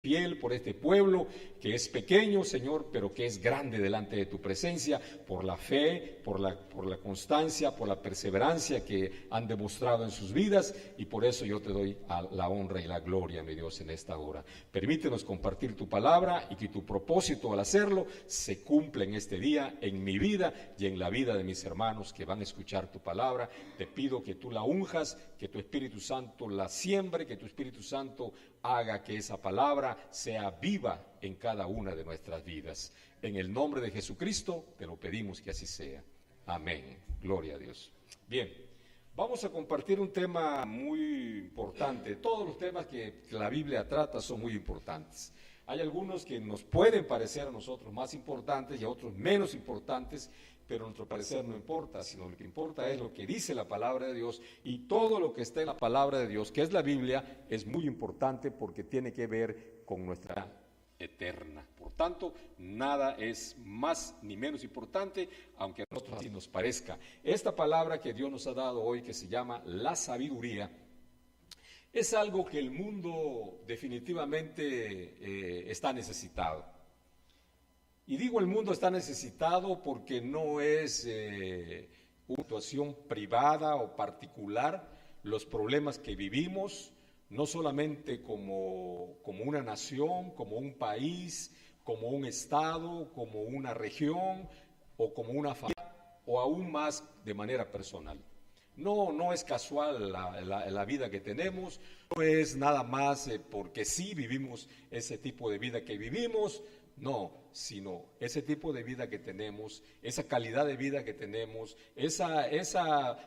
fiel por este pueblo que es pequeño, Señor, pero que es grande delante de tu presencia, por la fe, por la constancia, por la perseverancia que han demostrado en sus vidas, y por eso yo te doy la honra y la gloria, mi Dios, en esta hora. Permítenos compartir tu palabra y que tu propósito al hacerlo se cumpla en este día, en mi vida y en la vida de mis hermanos que van a escuchar tu palabra. Te pido que tú la unjas, que tu Espíritu Santo la siembre, que tu Espíritu Santo haga que esa palabra sea viva en cada una de nuestras vidas. En el nombre de Jesucristo te lo pedimos que así sea. Amén. Gloria a Dios. Bien, vamos a compartir un tema muy importante. Todos los temas que la Biblia trata son muy importantes. Hay algunos que nos pueden parecer a nosotros más importantes y a otros menos importantes, pero nuestro parecer no importa, sino lo que importa es lo que dice la palabra de Dios, y todo lo que está en la palabra de Dios, que es la Biblia, es muy importante porque tiene que ver con nuestra eterna. Por tanto, nada es más ni menos importante, aunque a nosotros así nos parezca. Esta palabra que Dios nos ha dado hoy, que se llama la sabiduría, es algo que el mundo definitivamente está necesitado. Y digo el mundo está necesitado porque no es una situación privada o particular los problemas que vivimos, no solamente como una nación, como un país, como un estado, como una región o como una familia, o aún más de manera personal. No es casual la vida que tenemos, no es nada más porque sí vivimos ese tipo de vida que vivimos, no, sino ese tipo de vida que tenemos, esa calidad de vida que tenemos, esa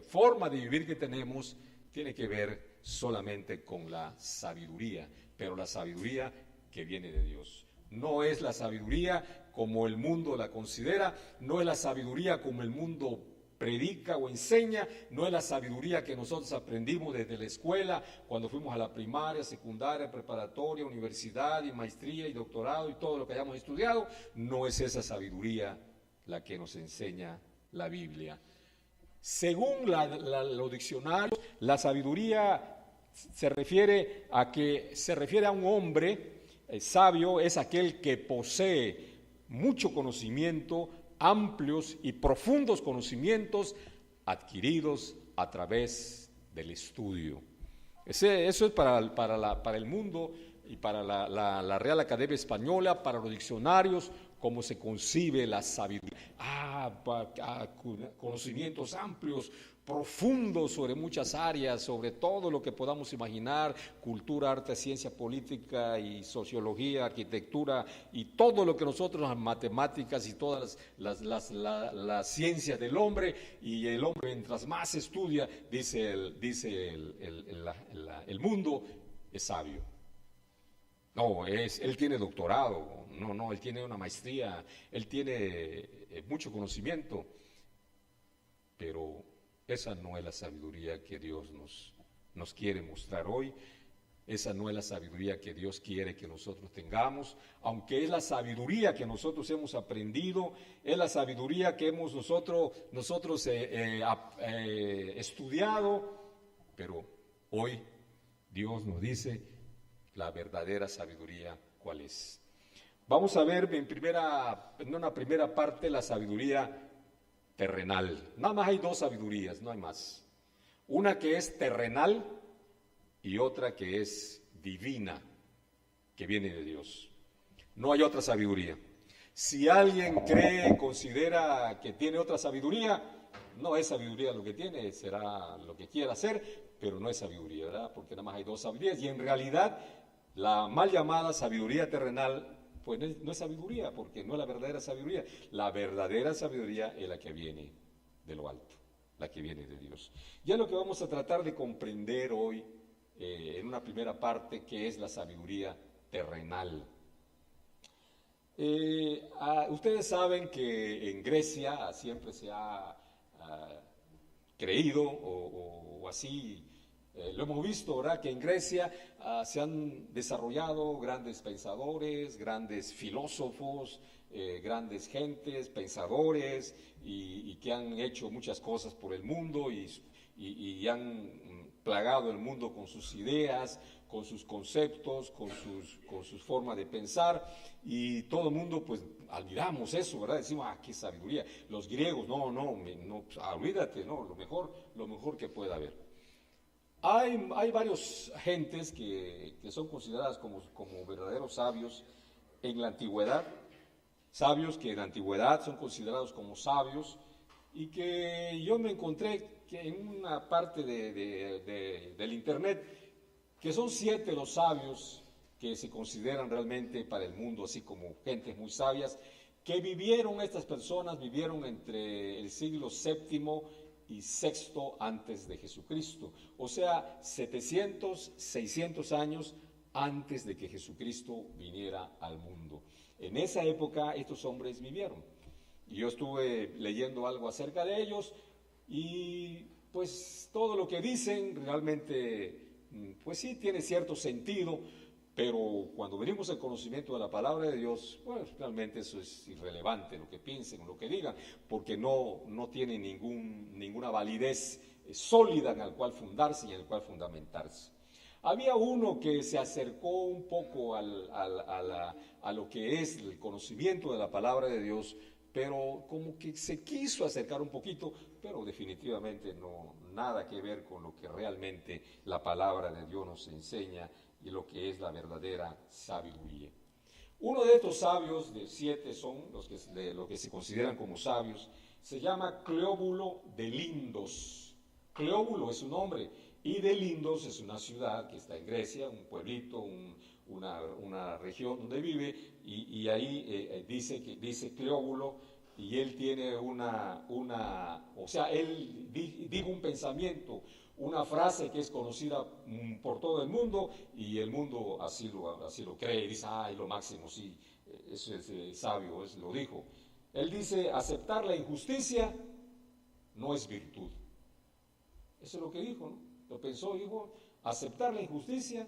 forma de vivir que tenemos, tiene que ver solamente con la sabiduría, pero la sabiduría que viene de Dios. No es la sabiduría como el mundo la considera, no es la sabiduría como el mundo predica o enseña, no es la sabiduría que nosotros aprendimos desde la escuela, cuando fuimos a la primaria, secundaria, preparatoria, universidad y maestría y doctorado y todo lo que hayamos estudiado. No es esa sabiduría la que nos enseña la Biblia. Según los diccionarios, la sabiduría se refiere a un hombre sabio, es aquel que posee mucho conocimiento, amplios y profundos conocimientos adquiridos a través del estudio. Eso es para el mundo y para la Real Academia Española, para los diccionarios, cómo se concibe la sabiduría. Conocimientos amplios, profundos sobre muchas áreas, sobre todo lo que podamos imaginar, cultura, arte, ciencia, política y sociología, arquitectura y todo lo que nosotros, las matemáticas y todas las ciencias del hombre, y el hombre mientras más estudia, dice el mundo, es sabio. No, él tiene doctorado, él tiene una maestría, él tiene mucho conocimiento, pero esa no es la sabiduría que Dios nos quiere mostrar hoy, esa no es la sabiduría que Dios quiere que nosotros tengamos, aunque es la sabiduría que nosotros hemos aprendido, es la sabiduría que hemos nosotros estudiado, pero hoy Dios nos dice la verdadera sabiduría, ¿cuál es? Vamos a ver en una primera parte la sabiduría terrenal. Nada más hay dos sabidurías, no hay más. Una que es terrenal y otra que es divina, que viene de Dios. No hay otra sabiduría. Si alguien considera que tiene otra sabiduría, no es sabiduría lo que tiene, será lo que quiera hacer, pero no es sabiduría, ¿verdad? Porque nada más hay dos sabidurías, y en realidad la mal llamada sabiduría terrenal, pues no es sabiduría, porque no es la verdadera sabiduría. La verdadera sabiduría es la que viene de lo alto, la que viene de Dios. Ya lo que vamos a tratar de comprender hoy, en una primera parte, que es la sabiduría terrenal. Ustedes saben que en Grecia siempre se ha creído, o así lo hemos visto, ¿verdad? Que en Grecia se han desarrollado grandes pensadores, grandes filósofos, grandes gentes, pensadores, y que han hecho muchas cosas por el mundo y han plagado el mundo con sus ideas, con sus conceptos, con sus formas de pensar, y todo el mundo pues admiramos eso, ¿verdad? Decimos, qué sabiduría. Los griegos, no, pues, olvídate, no, lo mejor que pueda haber. Hay varios gentes que son consideradas como verdaderos sabios en la antigüedad, sabios que en la antigüedad son considerados como sabios, y que yo me encontré que en una parte del internet, que son 7 los sabios que se consideran realmente para el mundo, así como gentes muy sabias, que estas personas vivieron entre el siglo VII y VI antes de Jesucristo, o sea, 700, 600 años antes de que Jesucristo viniera al mundo. En esa época estos hombres vivieron. Y yo estuve leyendo algo acerca de ellos, y pues todo lo que dicen realmente, pues sí tiene cierto sentido, pero cuando venimos al conocimiento de la palabra de Dios, pues realmente eso es irrelevante, lo que piensen o lo que digan, porque no tiene ninguna validez sólida en la cual fundarse y en la cual fundamentarse. Había uno que se acercó un poco a lo que es el conocimiento de la palabra de Dios, pero como que se quiso acercar un poquito, pero definitivamente no, nada que ver con lo que realmente la palabra de Dios nos enseña y lo que es la verdadera sabiduría. Uno de estos sabios, de 7 son los que se consideran como sabios, se llama Cleóbulo de Lindos. Cleóbulo es su nombre, y de Lindos es una ciudad que está en Grecia, un pueblito, una región donde vive, y ahí dice Cleóbulo, y él tiene o sea, él dijo un pensamiento, una frase que es conocida por todo el mundo, y el mundo así lo cree, y dice, es lo máximo, sí, eso es sabio, lo dijo. Él dice, aceptar la injusticia no es virtud. Eso es lo que dijo, ¿no? Lo pensó, dijo, aceptar la injusticia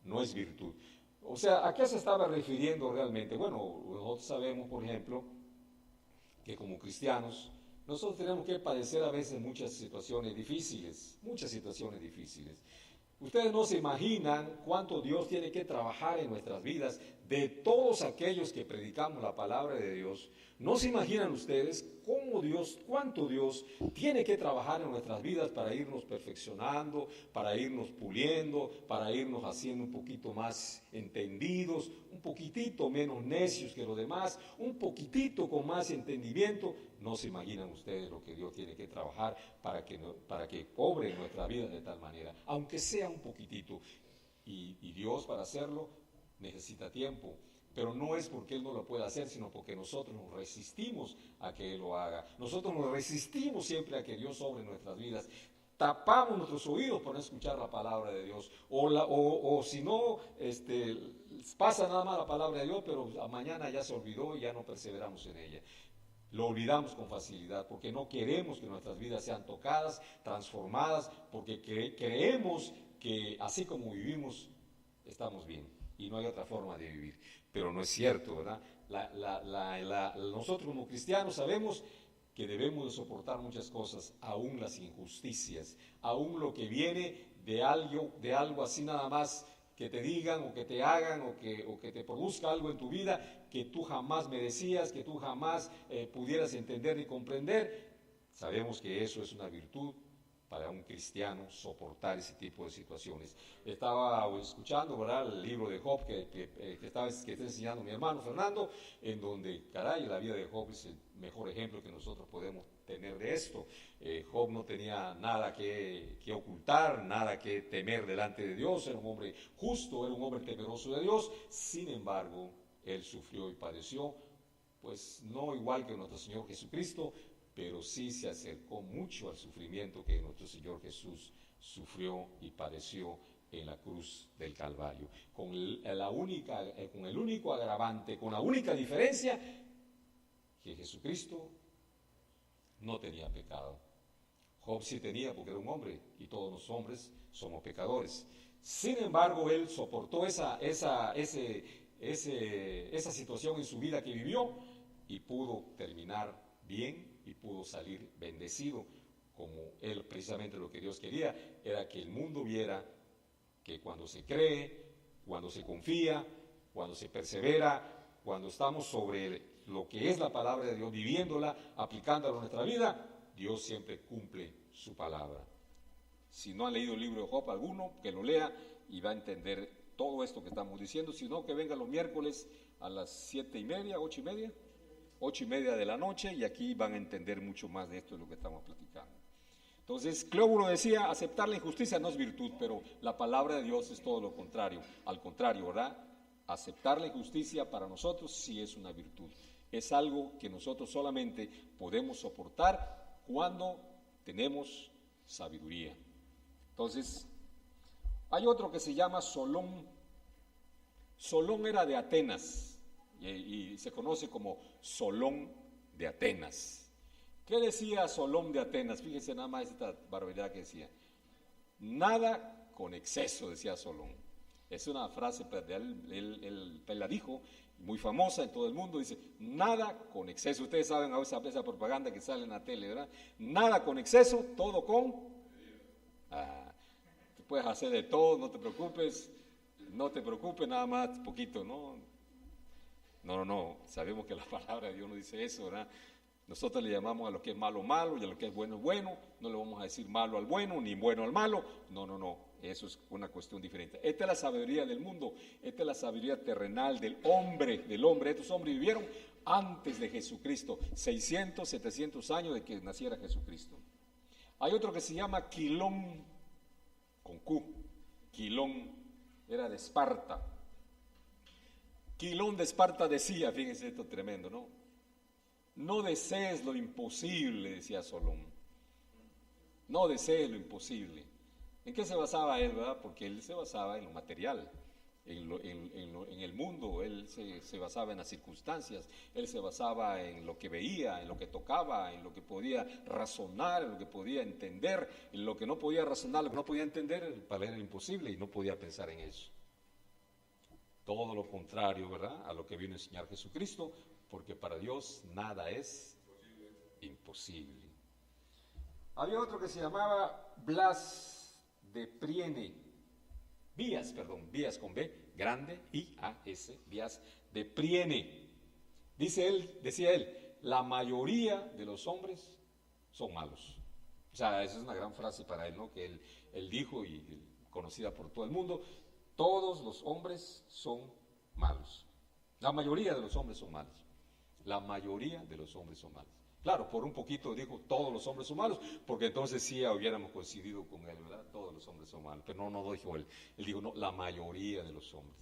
no es virtud. O sea, ¿a qué se estaba refiriendo realmente? Bueno, nosotros sabemos, por ejemplo, que como cristianos, nosotros tenemos que padecer a veces muchas situaciones difíciles. Ustedes no se imaginan cuánto Dios tiene que trabajar en nuestras vidas, de todos aquellos que predicamos la palabra de Dios. No se imaginan ustedes cuánto Dios tiene que trabajar en nuestras vidas para irnos perfeccionando, para irnos puliendo, para irnos haciendo un poquito más entendidos, un poquitito menos necios que los demás, un poquitito con más entendimiento. No se imaginan ustedes lo que Dios tiene que trabajar para que obre en nuestra vida de tal manera, aunque sea un poquitito. Y Dios, para hacerlo, necesita tiempo, pero no es porque Él no lo pueda hacer, sino porque nosotros nos resistimos a que Él lo haga. Nosotros nos resistimos siempre a que Dios obre en nuestras vidas. Tapamos nuestros oídos para no escuchar la palabra de Dios, o si no, pasa nada más la palabra de Dios, pero mañana ya se olvidó y ya no perseveramos en ella. Lo olvidamos con facilidad porque no queremos que nuestras vidas sean tocadas, transformadas, porque creemos que así como vivimos, estamos bien y no hay otra forma de vivir. Pero no es cierto, ¿verdad? Nosotros como cristianos sabemos que debemos de soportar muchas cosas, aún las injusticias, aún lo que viene de algo así nada más, que te digan o que te hagan o que te produzca algo en tu vida que tú jamás merecías, que tú jamás pudieras entender ni comprender. Sabemos que eso es una virtud para un cristiano, soportar ese tipo de situaciones. Estaba escuchando, ¿verdad?, el libro de Job que está enseñando mi hermano Fernando, en donde, caray, la vida de Job es el mejor ejemplo que nosotros podemos tener de esto. Job no tenía nada que ocultar, nada que temer delante de Dios, era un hombre justo, era un hombre temeroso de Dios. Sin embargo, él sufrió y padeció, pues no igual que nuestro Señor Jesucristo, pero sí se acercó mucho al sufrimiento que nuestro Señor Jesús sufrió y padeció en la cruz del Calvario, con el único agravante, con la única diferencia, que Jesucristo no tenía pecado. Job sí tenía, porque era un hombre, y todos los hombres somos pecadores. Sin embargo, él soportó esa situación en su vida que vivió, y pudo terminar bien, y pudo salir bendecido, como él, precisamente lo que Dios quería era que el mundo viera que cuando se cree, cuando se confía, cuando se persevera, cuando estamos sobre lo que es la palabra de Dios, viviéndola, aplicándola a nuestra vida, Dios siempre cumple su palabra. Si no han leído el libro de Job alguno, que lo lea y va a entender todo esto que estamos diciendo. Si no, que venga los miércoles a las 7:30, 8:30 de la noche, y aquí van a entender mucho más de esto de lo que estamos platicando. Entonces, Cleóbulo decía, aceptar la injusticia no es virtud, pero la palabra de Dios es todo lo contrario. Al contrario, ¿verdad? Aceptar la injusticia para nosotros sí es una virtud. Es algo que nosotros solamente podemos soportar cuando tenemos sabiduría. Entonces, hay otro que se llama Solón. Solón era de Atenas y se conoce como Solón de Atenas. ¿Qué decía Solón de Atenas? Fíjense nada más esta barbaridad que decía. Nada con exceso, decía Solón. Es una frase, él la dijo, muy famosa en todo el mundo, dice, nada con exceso. Ustedes saben a esa propaganda que sale en la tele, ¿verdad? Nada con exceso, todo con... te puedes hacer de todo, no te preocupes, nada más, poquito, ¿no? No, sabemos que la palabra de Dios no dice eso, ¿verdad? Nosotros le llamamos a lo que es malo, malo, y a lo que es bueno, bueno. No le vamos a decir malo al bueno, ni bueno al malo. No. Eso es una cuestión diferente. Esta es la sabiduría del mundo. Esta es la sabiduría terrenal del hombre. Estos hombres vivieron antes de Jesucristo. 600, 700 años de que naciera Jesucristo. Hay otro que se llama Quilón, con Q. Quilón era de Esparta. Quilón de Esparta decía, fíjense esto tremendo, ¿no? No desees lo imposible, decía Solón. No desees lo imposible. ¿En qué se basaba él, verdad? Porque él se basaba en lo material, en el mundo. Él se basaba en las circunstancias. Él se basaba en lo que veía, en lo que tocaba, en lo que podía razonar, en lo que podía entender. En lo que no podía razonar, lo que no podía entender, para él era imposible y no podía pensar en eso. Todo lo contrario, ¿verdad? A lo que vino a enseñar Jesucristo. Porque para Dios nada es imposible. Había otro que se llamaba Blas de Priene. Bías con B, grande, I-A-S, Bías de Priene. Decía él, la mayoría de los hombres son malos. O sea, esa es una gran frase para él, ¿no? Que él dijo y conocida por todo el mundo. Todos los hombres son malos. La mayoría de los hombres son malos. La mayoría de los hombres son malos. Claro, por un poquito dijo todos los hombres son malos, porque entonces sí hubiéramos coincidido con él, ¿verdad? Todos los hombres son malos, pero no dijo él. Él dijo, no, la mayoría de los hombres.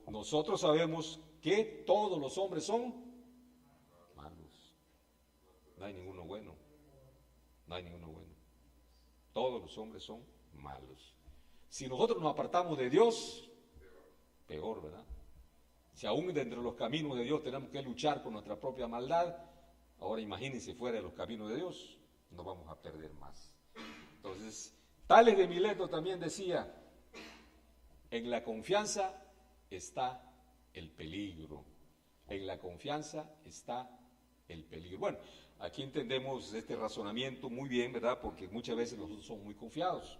Nosotros sabemos que todos los hombres son malos. No hay ninguno bueno. Todos los hombres son malos. Si nosotros nos apartamos de Dios, peor, ¿verdad? Si aún dentro de los caminos de Dios tenemos que luchar con nuestra propia maldad, ahora imagínense fuera de los caminos de Dios, nos vamos a perder más. Entonces, Tales de Mileto también decía, en la confianza está el peligro. En la confianza está el peligro. Bueno, aquí entendemos este razonamiento muy bien, ¿verdad? Porque muchas veces nosotros somos muy confiados,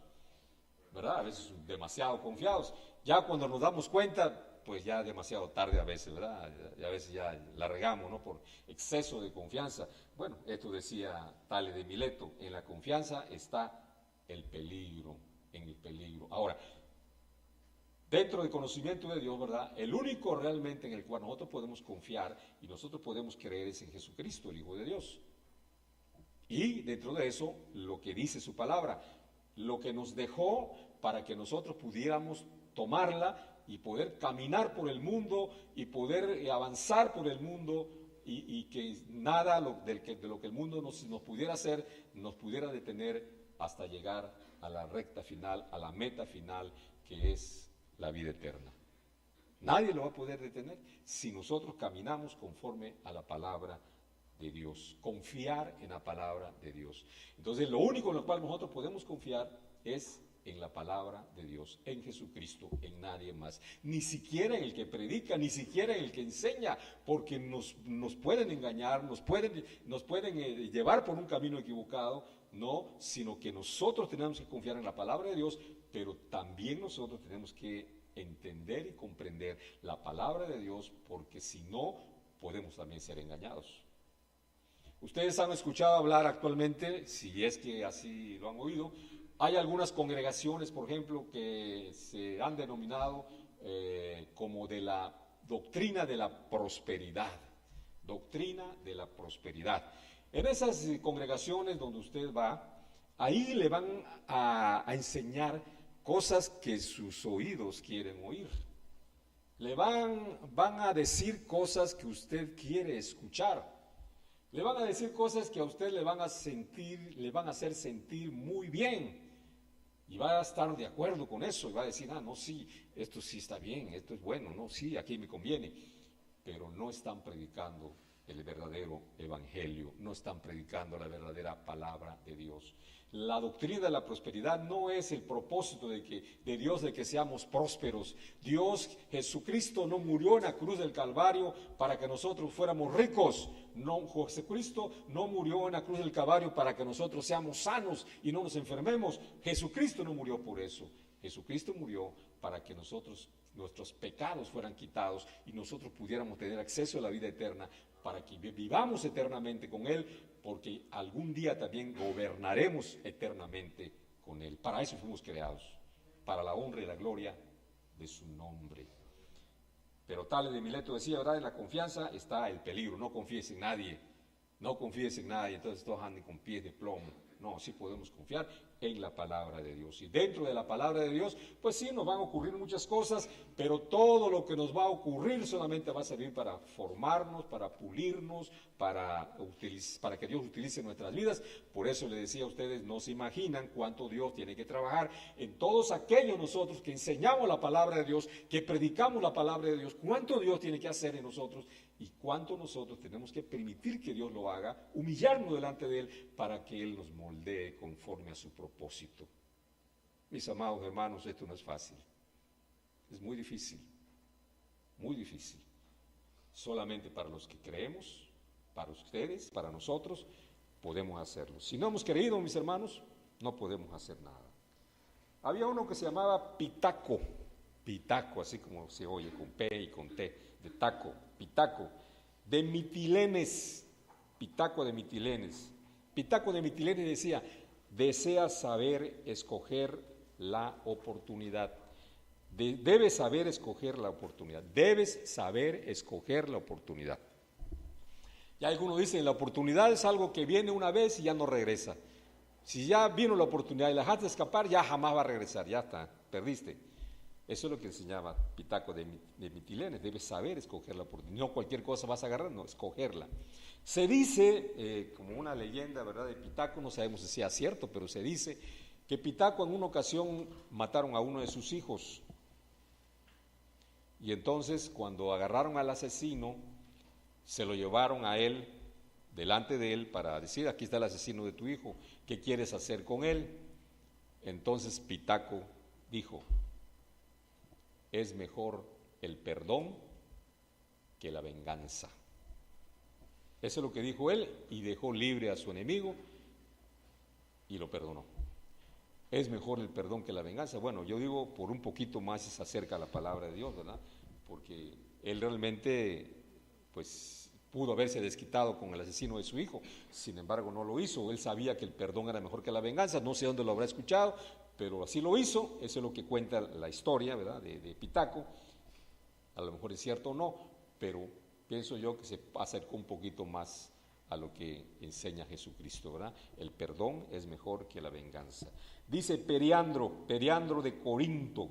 ¿verdad? A veces demasiado confiados. Ya cuando nos damos cuenta, pues ya demasiado tarde a veces, ¿verdad? A veces ya la regamos, ¿no? Por exceso de confianza. Bueno, esto decía Tales de Mileto, en la confianza está el peligro, en el peligro. Ahora, dentro del conocimiento de Dios, ¿verdad? El único realmente en el cual nosotros podemos confiar y nosotros podemos creer es en Jesucristo, el Hijo de Dios. Y dentro de eso, lo que dice su palabra, lo que nos dejó para que nosotros pudiéramos tomarla y poder caminar por el mundo y poder avanzar por el mundo y que nada de lo que el mundo nos pudiera hacer nos pudiera detener hasta llegar a la recta final, a la meta final, que es la vida eterna. Nadie lo va a poder detener si nosotros caminamos conforme a la palabra de Dios, confiar en la palabra de Dios. Entonces, lo único en lo cual nosotros podemos confiar es en la palabra de Dios, en Jesucristo, en nadie más, ni siquiera en el que predica, ni siquiera en el que enseña, porque nos pueden engañar, nos pueden llevar por un camino equivocado, no, sino que nosotros tenemos que confiar en la palabra de Dios, pero también nosotros tenemos que entender y comprender la palabra de Dios, porque si no, podemos también ser engañados. Ustedes han escuchado hablar actualmente, si es que así lo han oído, hay algunas congregaciones, por ejemplo, que se han denominado como de la doctrina de la prosperidad. Doctrina de la prosperidad. En esas congregaciones donde usted va, ahí le van a enseñar cosas que sus oídos quieren oír. Le van a decir cosas que usted quiere escuchar. Le van a decir cosas que a usted le van a hacer sentir muy bien. Y va a estar de acuerdo con eso. Y va a decir, no, sí, esto sí está bien, esto es bueno, no, sí, aquí me conviene. Pero no están predicando el verdadero evangelio, no están predicando la verdadera palabra de Dios. La doctrina de la prosperidad no es el propósito de Dios de que seamos prósperos. Dios, Jesucristo, no murió en la cruz del Calvario para que nosotros fuéramos ricos. No, Jesucristo no murió en la cruz del Calvario para que nosotros seamos sanos y no nos enfermemos. Jesucristo no murió por eso. Jesucristo murió para que nuestros pecados fueran quitados y nosotros pudiéramos tener acceso a la vida eterna, para que vivamos eternamente con Él, porque algún día también gobernaremos eternamente con Él. Para eso fuimos creados, para la honra y la gloria de su nombre. Pero Tales de Mileto decía, ¿verdad? En la confianza está el peligro. No confíes en nadie, no confíes en nadie. Entonces todos andan con pies de plomo. No, sí podemos confiar en la palabra de Dios. Y dentro de la palabra de Dios, pues sí, nos van a ocurrir muchas cosas, pero todo lo que nos va a ocurrir solamente va a servir para formarnos, para pulirnos, para que Dios utilice nuestras vidas. Por eso le decía a ustedes, no se imaginan cuánto Dios tiene que trabajar en todos aquellos nosotros que enseñamos la palabra de Dios, que predicamos la palabra de Dios, cuánto Dios tiene que hacer en nosotros y cuánto nosotros tenemos que permitir que Dios lo haga, humillarnos delante de Él para que Él nos moldee conforme a su propósito. Mis amados hermanos, esto no es fácil, es muy difícil, muy difícil. Solamente para los que creemos, para ustedes, para nosotros, podemos hacerlo. Si no hemos creído, mis hermanos, no podemos hacer nada. Había uno que se llamaba Pitaco, así como se oye, con P y con T, de taco, Pitaco, de Mitilenes, Pitaco de Mitilenes. Pitaco de Mitilenes decía, desea saber escoger la oportunidad. Debes saber escoger la oportunidad. Debes saber escoger la oportunidad. Ya algunos dicen, la oportunidad es algo que viene una vez y ya no regresa. Si ya vino la oportunidad y la dejaste escapar, ya jamás va a regresar, ya está, perdiste. Eso es lo que enseñaba Pitaco de Mitilenes, debes saber escoger la oportunidad. No cualquier cosa vas a agarrar, no, escogerla. Se dice, como una leyenda, ¿verdad?, de Pitaco, no sabemos si sea cierto, pero se dice que Pitaco en una ocasión mataron a uno de sus hijos. Y entonces cuando agarraron al asesino, se lo llevaron a él, delante de él, para decir, aquí está el asesino de tu hijo, ¿qué quieres hacer con él? Entonces Pitaco dijo, es mejor el perdón que la venganza. Eso es lo que dijo él, y dejó libre a su enemigo y lo perdonó. Es mejor el perdón que la venganza. Bueno, yo digo, por un poquito más se acerca a la palabra de Dios, ¿verdad? Porque él realmente, pues, pudo haberse desquitado con el asesino de su hijo. Sin embargo, no lo hizo. Él sabía que el perdón era mejor que la venganza. No sé dónde lo habrá escuchado, pero así lo hizo. Eso es lo que cuenta la historia, ¿verdad?, de Pitaco. A lo mejor es cierto o no, pero pienso yo que se acercó un poquito más a lo que enseña Jesucristo, ¿verdad? El perdón es mejor que la venganza. Dice Periandro de Corinto.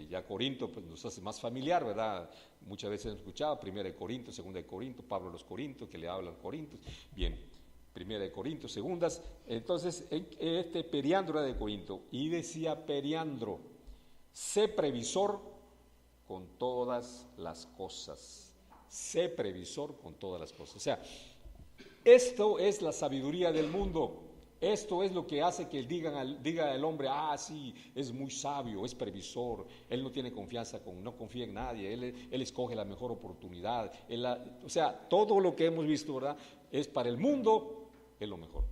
Ya Corinto pues nos hace más familiar, ¿verdad? Muchas veces hemos escuchado 1 de Corinto, 2 de Corinto, Pablo a los Corintios, que le habla a los Corintios. Bien, 1 de Corinto, segundas. Entonces, Periandro era de Corinto, y decía Periandro, sé previsor con todas las cosas. Sé previsor con todas las cosas. O sea, esto es la sabiduría del mundo. Esto es lo que hace que diga al hombre, sí, es muy sabio, es previsor, él no tiene confianza, no confía en nadie, él escoge la mejor oportunidad. O sea, todo lo que hemos visto, ¿verdad?, es para el mundo, es lo mejor.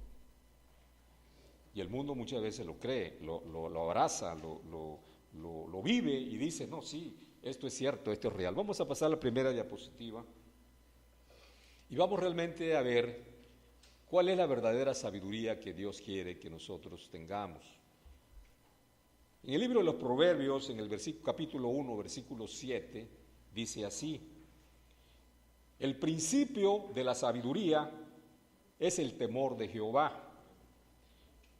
Y el mundo muchas veces lo cree, lo abraza, lo vive y dice, no, sí, esto es cierto, esto es real. Vamos a pasar a la primera diapositiva y vamos realmente a ver cuál es la verdadera sabiduría que Dios quiere que nosotros tengamos. En el libro de los Proverbios, en el capítulo 1, versículo 7, dice así: el principio de la sabiduría es el temor de Jehová.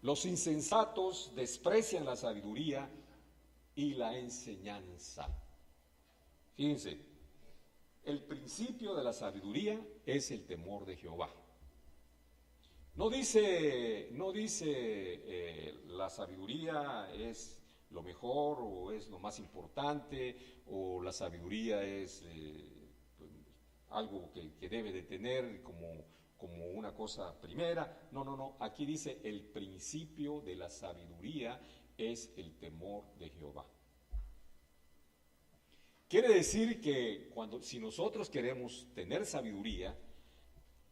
Los insensatos desprecian la sabiduría y la enseñanza. Fíjense, el principio de la sabiduría es el temor de Jehová. No dice la sabiduría es lo mejor o es lo más importante o la sabiduría es algo que debe de tener como una cosa primera. No, aquí dice el principio de la sabiduría es el temor de Jehová. Quiere decir que si nosotros queremos tener sabiduría,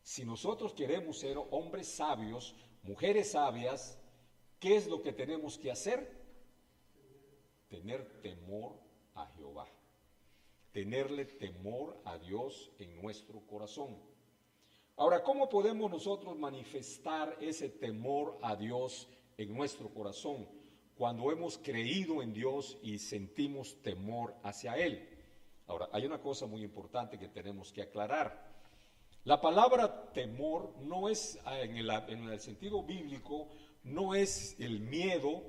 si nosotros queremos ser hombres sabios, mujeres sabias, ¿qué es lo que tenemos que hacer? Tener temor a Jehová, tenerle temor a Dios en nuestro corazón. Ahora, ¿cómo podemos nosotros manifestar ese temor a Dios en nuestro corazón? Cuando hemos creído en Dios y sentimos temor hacia Él. Ahora, hay una cosa muy importante que tenemos que aclarar. La palabra temor no es, en el sentido bíblico, no es el miedo,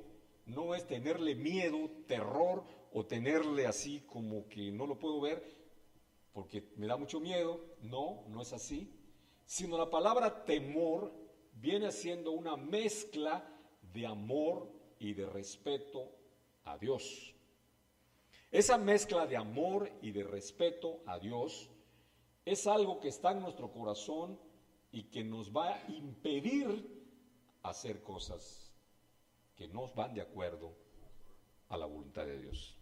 no es tenerle miedo, terror, o tenerle así como que no lo puedo ver porque me da mucho miedo. No es así. Sino la palabra temor viene siendo una mezcla de amor y de respeto a Dios. Esa mezcla de amor y de respeto a Dios es algo que está en nuestro corazón y que nos va a impedir hacer cosas que no van de acuerdo a la voluntad de Dios.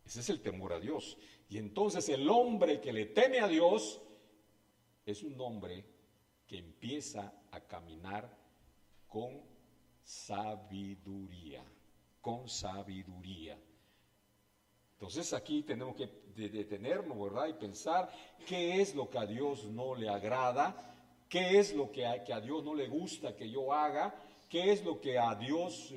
Ese es el temor a Dios. Y entonces el hombre que le teme a Dios es un hombre que empieza a caminar con sabiduría, con sabiduría. Entonces aquí tenemos que detenernos, ¿verdad? Y pensar qué es lo que a Dios no le agrada, qué es lo que a Dios no le gusta que yo haga, qué es lo que a Dios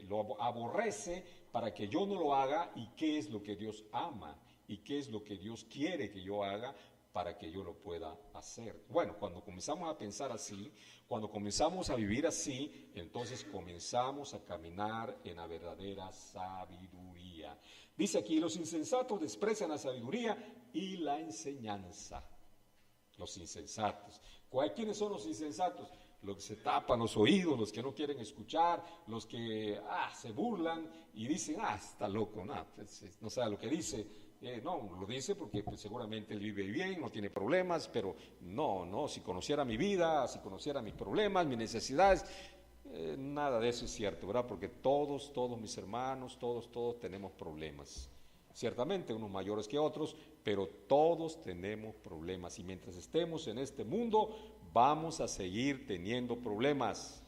lo aborrece para que yo no lo haga y qué es lo que Dios ama y qué es lo que Dios quiere que yo haga para que yo lo pueda hacer. Bueno, cuando comenzamos a pensar así, cuando comenzamos a vivir así, entonces comenzamos a caminar en la verdadera sabiduría. Dice aquí, los insensatos desprecian la sabiduría y la enseñanza. Los insensatos. ¿Quiénes son los insensatos? Los que se tapan los oídos, los que no quieren escuchar, los que se burlan y dicen, está loco, no sabe lo que dice. No, lo dice porque pues, seguramente él vive bien, no tiene problemas, pero no, si conociera mi vida, si conociera mis problemas, mis necesidades, nada de eso es cierto, ¿verdad? Porque todos mis hermanos, todos tenemos problemas. Ciertamente unos mayores que otros, pero todos tenemos problemas y mientras estemos en este mundo vamos a seguir teniendo problemas.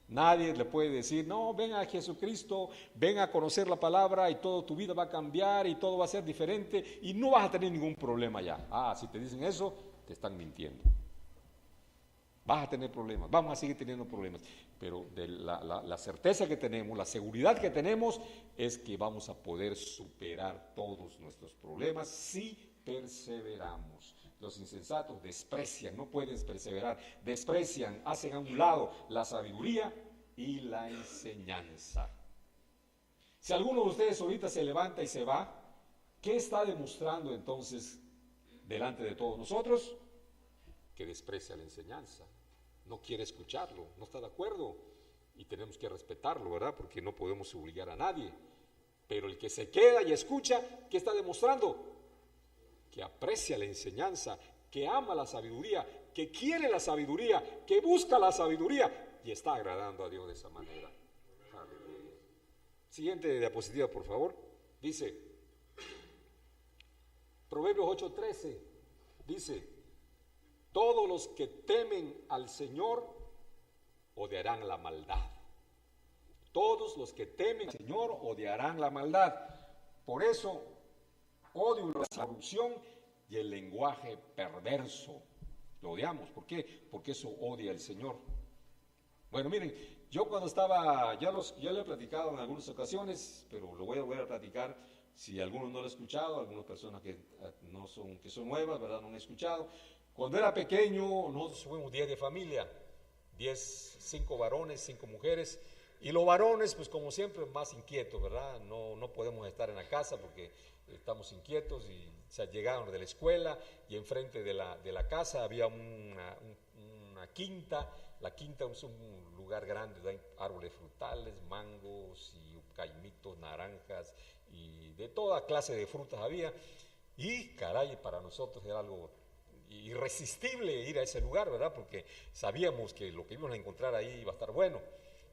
Nadie le puede decir, no, ven a Jesucristo, ven a conocer la palabra y toda tu vida va a cambiar y todo va a ser diferente y no vas a tener ningún problema ya. Si te dicen eso, te están mintiendo. Vas a tener problemas, vamos a seguir teniendo problemas, pero la certeza que tenemos, la seguridad que tenemos es que vamos a poder superar todos nuestros problemas si perseveramos. Los insensatos desprecian, no pueden perseverar, desprecian, hacen a un lado la sabiduría y la enseñanza. Si alguno de ustedes ahorita se levanta y se va, ¿qué está demostrando entonces delante de todos nosotros? Que desprecia la enseñanza, no quiere escucharlo, no está de acuerdo y tenemos que respetarlo, ¿verdad? Porque no podemos obligar a nadie. Pero el que se queda y escucha, ¿qué está demostrando? Que aprecia la enseñanza, que ama la sabiduría, que quiere la sabiduría, que busca la sabiduría y está agradando a Dios de esa manera. Aleluya. Siguiente diapositiva, por favor. Dice, Proverbios 8:13, dice, todos los que temen al Señor odiarán la maldad. Todos los que temen al Señor odiarán la maldad. Por eso odio la corrupción y el lenguaje perverso. Lo odiamos. ¿Por qué? Porque eso odia el Señor. Bueno, miren, yo cuando estaba, ya lo he platicado en algunas ocasiones, pero lo voy a volver a platicar. Si alguno no lo ha escuchado, algunas personas que son nuevas, ¿verdad? No han escuchado. Cuando era pequeño, nosotros fuimos 10 de familia, 5 varones, 5 mujeres, y los varones, pues como siempre, más inquietos, ¿verdad? No podemos estar en la casa porque estamos inquietos y llegaron de la escuela y enfrente de la casa había una quinta. La quinta es un lugar grande, hay árboles frutales, mangos y caimitos, naranjas y de toda clase de frutas había. Y caray, para nosotros era algo irresistible ir a ese lugar, ¿verdad? Porque sabíamos que lo que íbamos a encontrar ahí iba a estar bueno.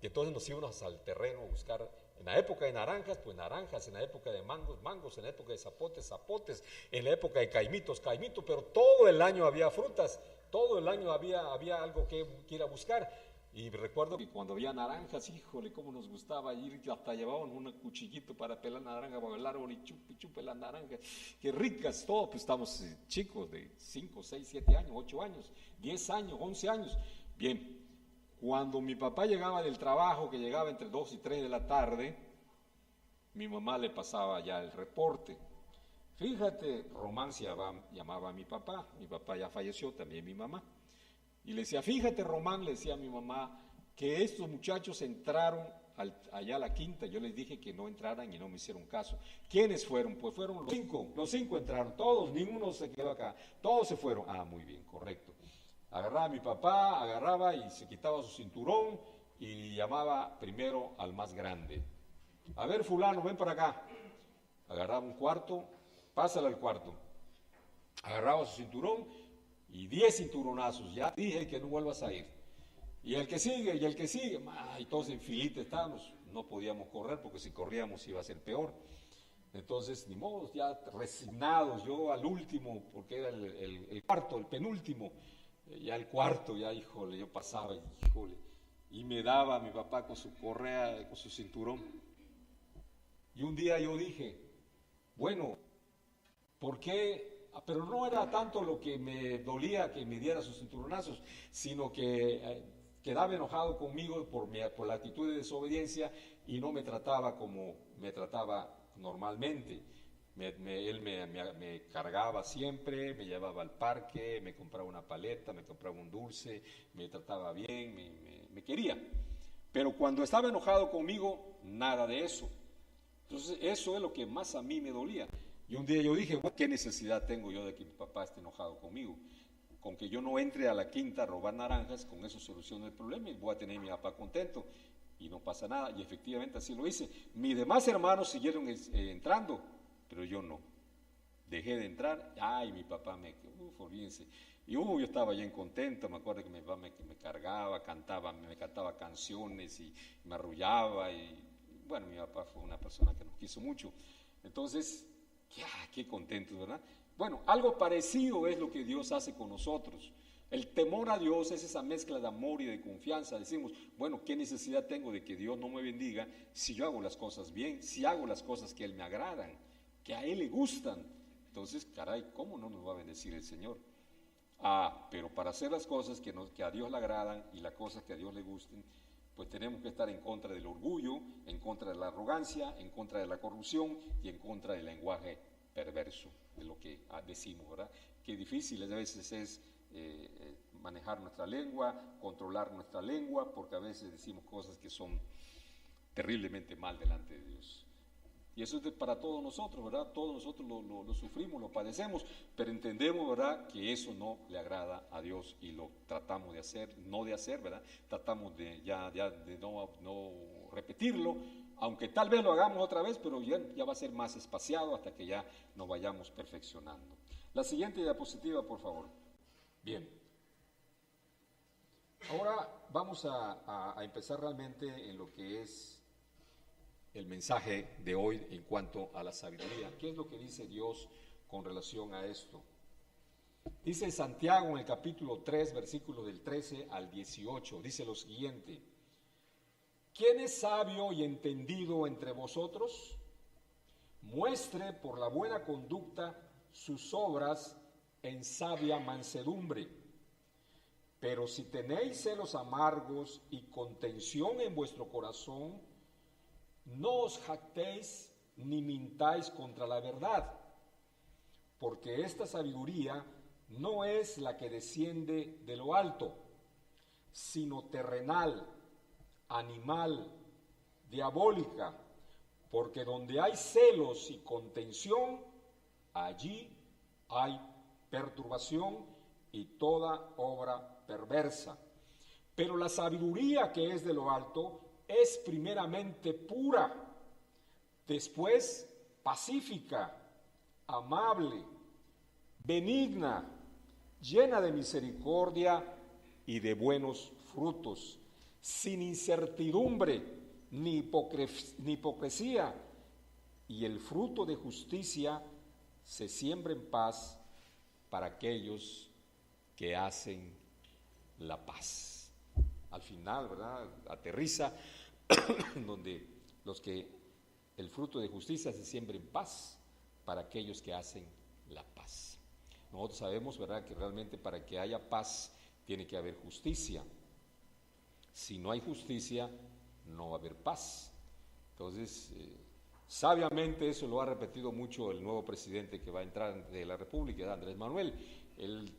Y entonces nos íbamos al terreno a buscar, en la época de naranjas, pues naranjas, en la época de mangos, mangos, en la época de zapotes, zapotes, en la época de caimitos, caimitos, pero todo el año había frutas, todo el año había algo que ir a buscar. Y recuerdo que cuando había naranjas, híjole, cómo nos gustaba ir, hasta llevaban un cuchillito para pelar naranja bajo el árbol y chupe las naranjas. Qué ricas, todos, pues estamos chicos de 5, 6, 7 años, 8 años, 10 años, 11 años. Bien, cuando mi papá llegaba del trabajo, que llegaba entre 2 y 3 de la tarde, mi mamá le pasaba ya el reporte. Fíjate, Román se llamaba a mi papá ya falleció, también mi mamá. Y le decía, fíjate Román, le decía a mi mamá, que estos muchachos entraron allá a la quinta. Yo les dije que no entraran y no me hicieron caso. ¿Quiénes fueron? Pues fueron los 5 entraron, todos, ninguno se quedó acá, todos se fueron. Ah, muy bien, correcto. Agarraba a mi papá, agarraba y se quitaba su cinturón y llamaba primero al más grande. A ver, fulano, ven para acá. Agarraba un cuarto, pásale al cuarto. Agarraba su cinturón y 10 cinturonazos. Ya dije que no vuelvas a ir. Y el que sigue, y el que sigue. Y todos en filita estábamos. No podíamos correr porque si corríamos iba a ser peor. Entonces, ni modo, ya resignados. Yo al último, porque era el cuarto, el penúltimo. Ya el cuarto, ya, híjole, yo pasaba, híjole. Y me daba mi papá con su correa, con su cinturón. Y un día yo dije, bueno, ¿por qué? Pero no era tanto lo que me dolía que me diera sus cinturonazos, sino que quedaba enojado conmigo por la actitud de desobediencia y no me trataba como me trataba normalmente. Él me cargaba siempre, me llevaba al parque, me compraba una paleta, me compraba un dulce, me trataba bien, me quería. Pero cuando estaba enojado conmigo, nada de eso. Entonces eso es lo que más a mí me dolía. Y un día yo dije, bueno, ¿qué necesidad tengo yo de que mi papá esté enojado conmigo? Con que yo no entre a la quinta a robar naranjas, con eso soluciono el problema y voy a tener a mi papá contento. Y no pasa nada. Y efectivamente así lo hice. Mis demás hermanos siguieron entrando, pero yo no. Dejé de entrar. Ay, mi papá olvídense. Y yo estaba bien contento. Me acuerdo que mi papá me cargaba, me cantaba canciones y me arrullaba. Y bueno, mi papá fue una persona que nos quiso mucho. Entonces, qué contentos, ¿verdad? Bueno, algo parecido es lo que Dios hace con nosotros. El temor a Dios es esa mezcla de amor y de confianza. Decimos, bueno, ¿qué necesidad tengo de que Dios no me bendiga si yo hago las cosas bien, si hago las cosas que a Él me agradan, que a Él le gustan? Entonces, caray, ¿cómo no nos va a bendecir el Señor? Pero para hacer las cosas que a Dios le agradan y las cosas que a Dios le gusten, pues tenemos que estar en contra del orgullo, en contra de la arrogancia, en contra de la corrupción y en contra del lenguaje perverso, de lo que decimos, ¿verdad? Qué difícil a veces es manejar nuestra lengua, controlar nuestra lengua, porque a veces decimos cosas que son terriblemente mal delante de Dios. Y eso es para todos nosotros, ¿verdad? Todos nosotros lo sufrimos, lo padecemos, pero entendemos, ¿verdad?, que eso no le agrada a Dios y lo tratamos de hacer, ¿verdad? Tratamos de no repetirlo, aunque tal vez lo hagamos otra vez, pero ya va a ser más espaciado hasta que ya nos vayamos perfeccionando. La siguiente diapositiva, por favor. Bien. Ahora vamos a empezar realmente en lo que es el mensaje de hoy en cuanto a la sabiduría. ¿Qué es lo que dice Dios con relación a esto? Dice Santiago en el capítulo 3, versículos del 13 al 18, dice lo siguiente: ¿quién es sabio y entendido entre vosotros? Muestre por la buena conducta sus obras en sabia mansedumbre. Pero si tenéis celos amargos y contención en vuestro corazón, no os jactéis ni mintáis contra la verdad, porque esta sabiduría no es la que desciende de lo alto, sino terrenal, animal, diabólica, porque donde hay celos y contención, allí hay perturbación y toda obra perversa. Pero la sabiduría que es de lo alto es primeramente pura, después pacífica, amable, benigna, llena de misericordia y de buenos frutos, sin incertidumbre ni hipocresía, y el fruto de justicia se siembra en paz para aquellos que hacen la paz. Al final, ¿verdad?, aterriza donde el fruto de justicia se siembra en paz para aquellos que hacen la paz. Nosotros sabemos, ¿verdad?, que realmente para que haya paz tiene que haber justicia. Si no hay justicia, no va a haber paz. Entonces, sabiamente eso lo ha repetido mucho el nuevo presidente que va a entrar de la República, Andrés Manuel.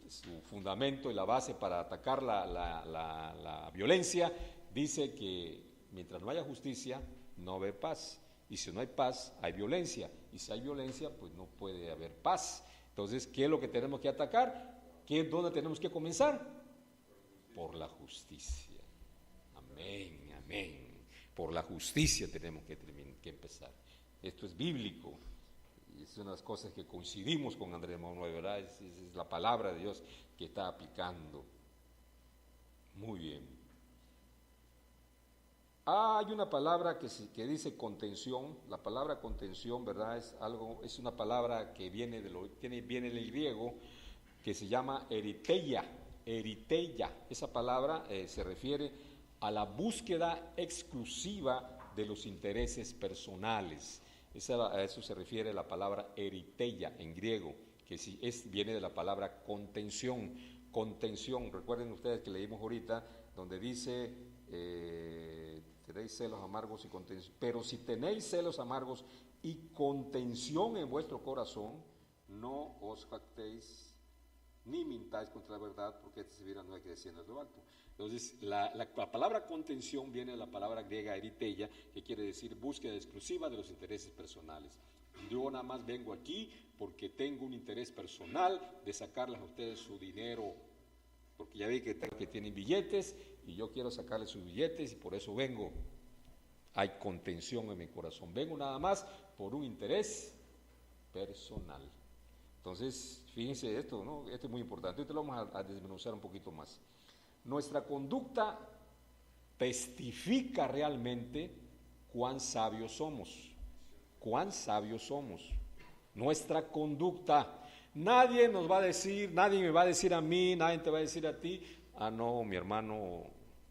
Su fundamento y la base para atacar la violencia dice que mientras no haya justicia, no va a haber paz. Y si no hay paz, hay violencia. Y si hay violencia, pues no puede haber paz. Entonces, ¿qué es lo que tenemos que atacar? ¿Dónde tenemos que comenzar? Por la justicia. Amén, amén. Por la justicia tenemos que empezar. Esto es bíblico. Y es una de las cosas que coincidimos con Andrés Manuel, ¿verdad? Es la palabra de Dios que está aplicando. Muy bien. Hay una palabra que dice contención. La palabra contención, ¿verdad?, es una palabra que viene del griego, que se llama eriteia. Esa palabra se refiere a la búsqueda exclusiva de los intereses personales. A eso se refiere la palabra eriteia en griego, que viene de la palabra contención. Contención, recuerden ustedes que leímos ahorita, donde dice, tenéis celos amargos y contención. Pero si tenéis celos amargos y contención en vuestro corazón, no os jactéis ni mintáis contra la verdad, porque esta sabiduría no hay que desciender de lo alto. Entonces, la palabra contención viene de la palabra griega eriteia, que quiere decir búsqueda exclusiva de los intereses personales. Yo nada más vengo aquí porque tengo un interés personal de sacarles a ustedes su dinero, porque ya vi que tienen billetes y yo quiero sacarles sus billetes y por eso vengo. Hay contención en mi corazón. Vengo nada más por un interés personal. Entonces, fíjense esto, ¿no? Esto es muy importante. Ahorita lo vamos a desmenuzar un poquito más. Nuestra conducta testifica realmente cuán sabios somos. Cuán sabios somos. Nuestra conducta. Nadie nos va a decir, nadie me va a decir a mí, nadie te va a decir a ti, no, mi hermano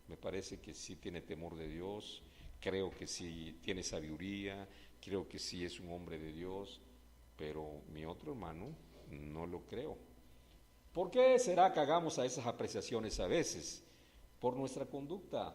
me parece que sí tiene temor de Dios, creo que sí tiene sabiduría, creo que sí es un hombre de Dios, pero mi otro hermano no lo creo. ¿Por qué será que hagamos a esas apreciaciones a veces? Por nuestra conducta,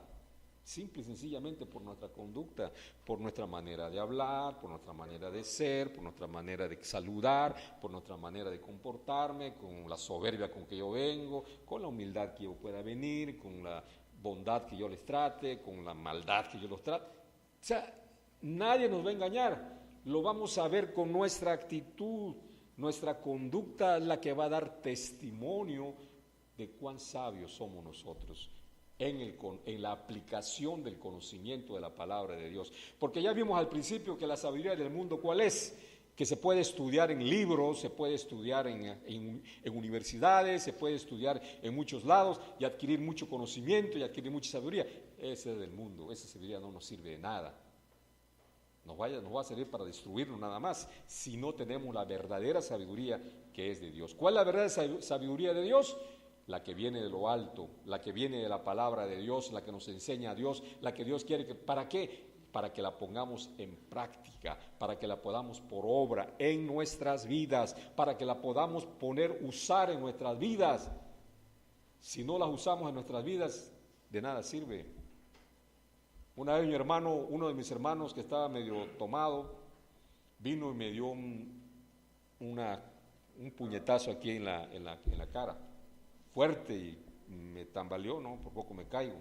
simple y sencillamente por nuestra conducta, por nuestra manera de hablar, por nuestra manera de ser, por nuestra manera de saludar, por nuestra manera de comportarme, con la soberbia con que yo vengo, con la humildad que yo pueda venir, con la bondad que yo les trate, con la maldad que yo los trate. O sea, nadie nos va a engañar, lo vamos a ver con nuestra actitud. Nuestra conducta es la que va a dar testimonio de cuán sabios somos nosotros en la aplicación del conocimiento de la palabra de Dios. Porque ya vimos al principio que la sabiduría del mundo, ¿cuál es? Que se puede estudiar en libros, se puede estudiar en universidades, se puede estudiar en muchos lados y adquirir mucho conocimiento y adquirir mucha sabiduría. Ese es del mundo, esa sabiduría no nos sirve de nada. nos va a servir para destruirnos nada más, si no tenemos la verdadera sabiduría que es de Dios. ¿Cuál es la verdadera sabiduría de Dios? La que viene de lo alto, la que viene de la palabra de Dios, la que nos enseña a Dios, la que Dios quiere que, ¿para qué? Para que la pongamos en práctica, para que la podamos por obra en nuestras vidas, para que la podamos usar en nuestras vidas. Si no las usamos en nuestras vidas, de nada sirve. Una vez uno de mis hermanos que estaba medio tomado, vino y me dio un puñetazo aquí en la cara, fuerte, y me tambaleó, ¿no? Por poco me caigo.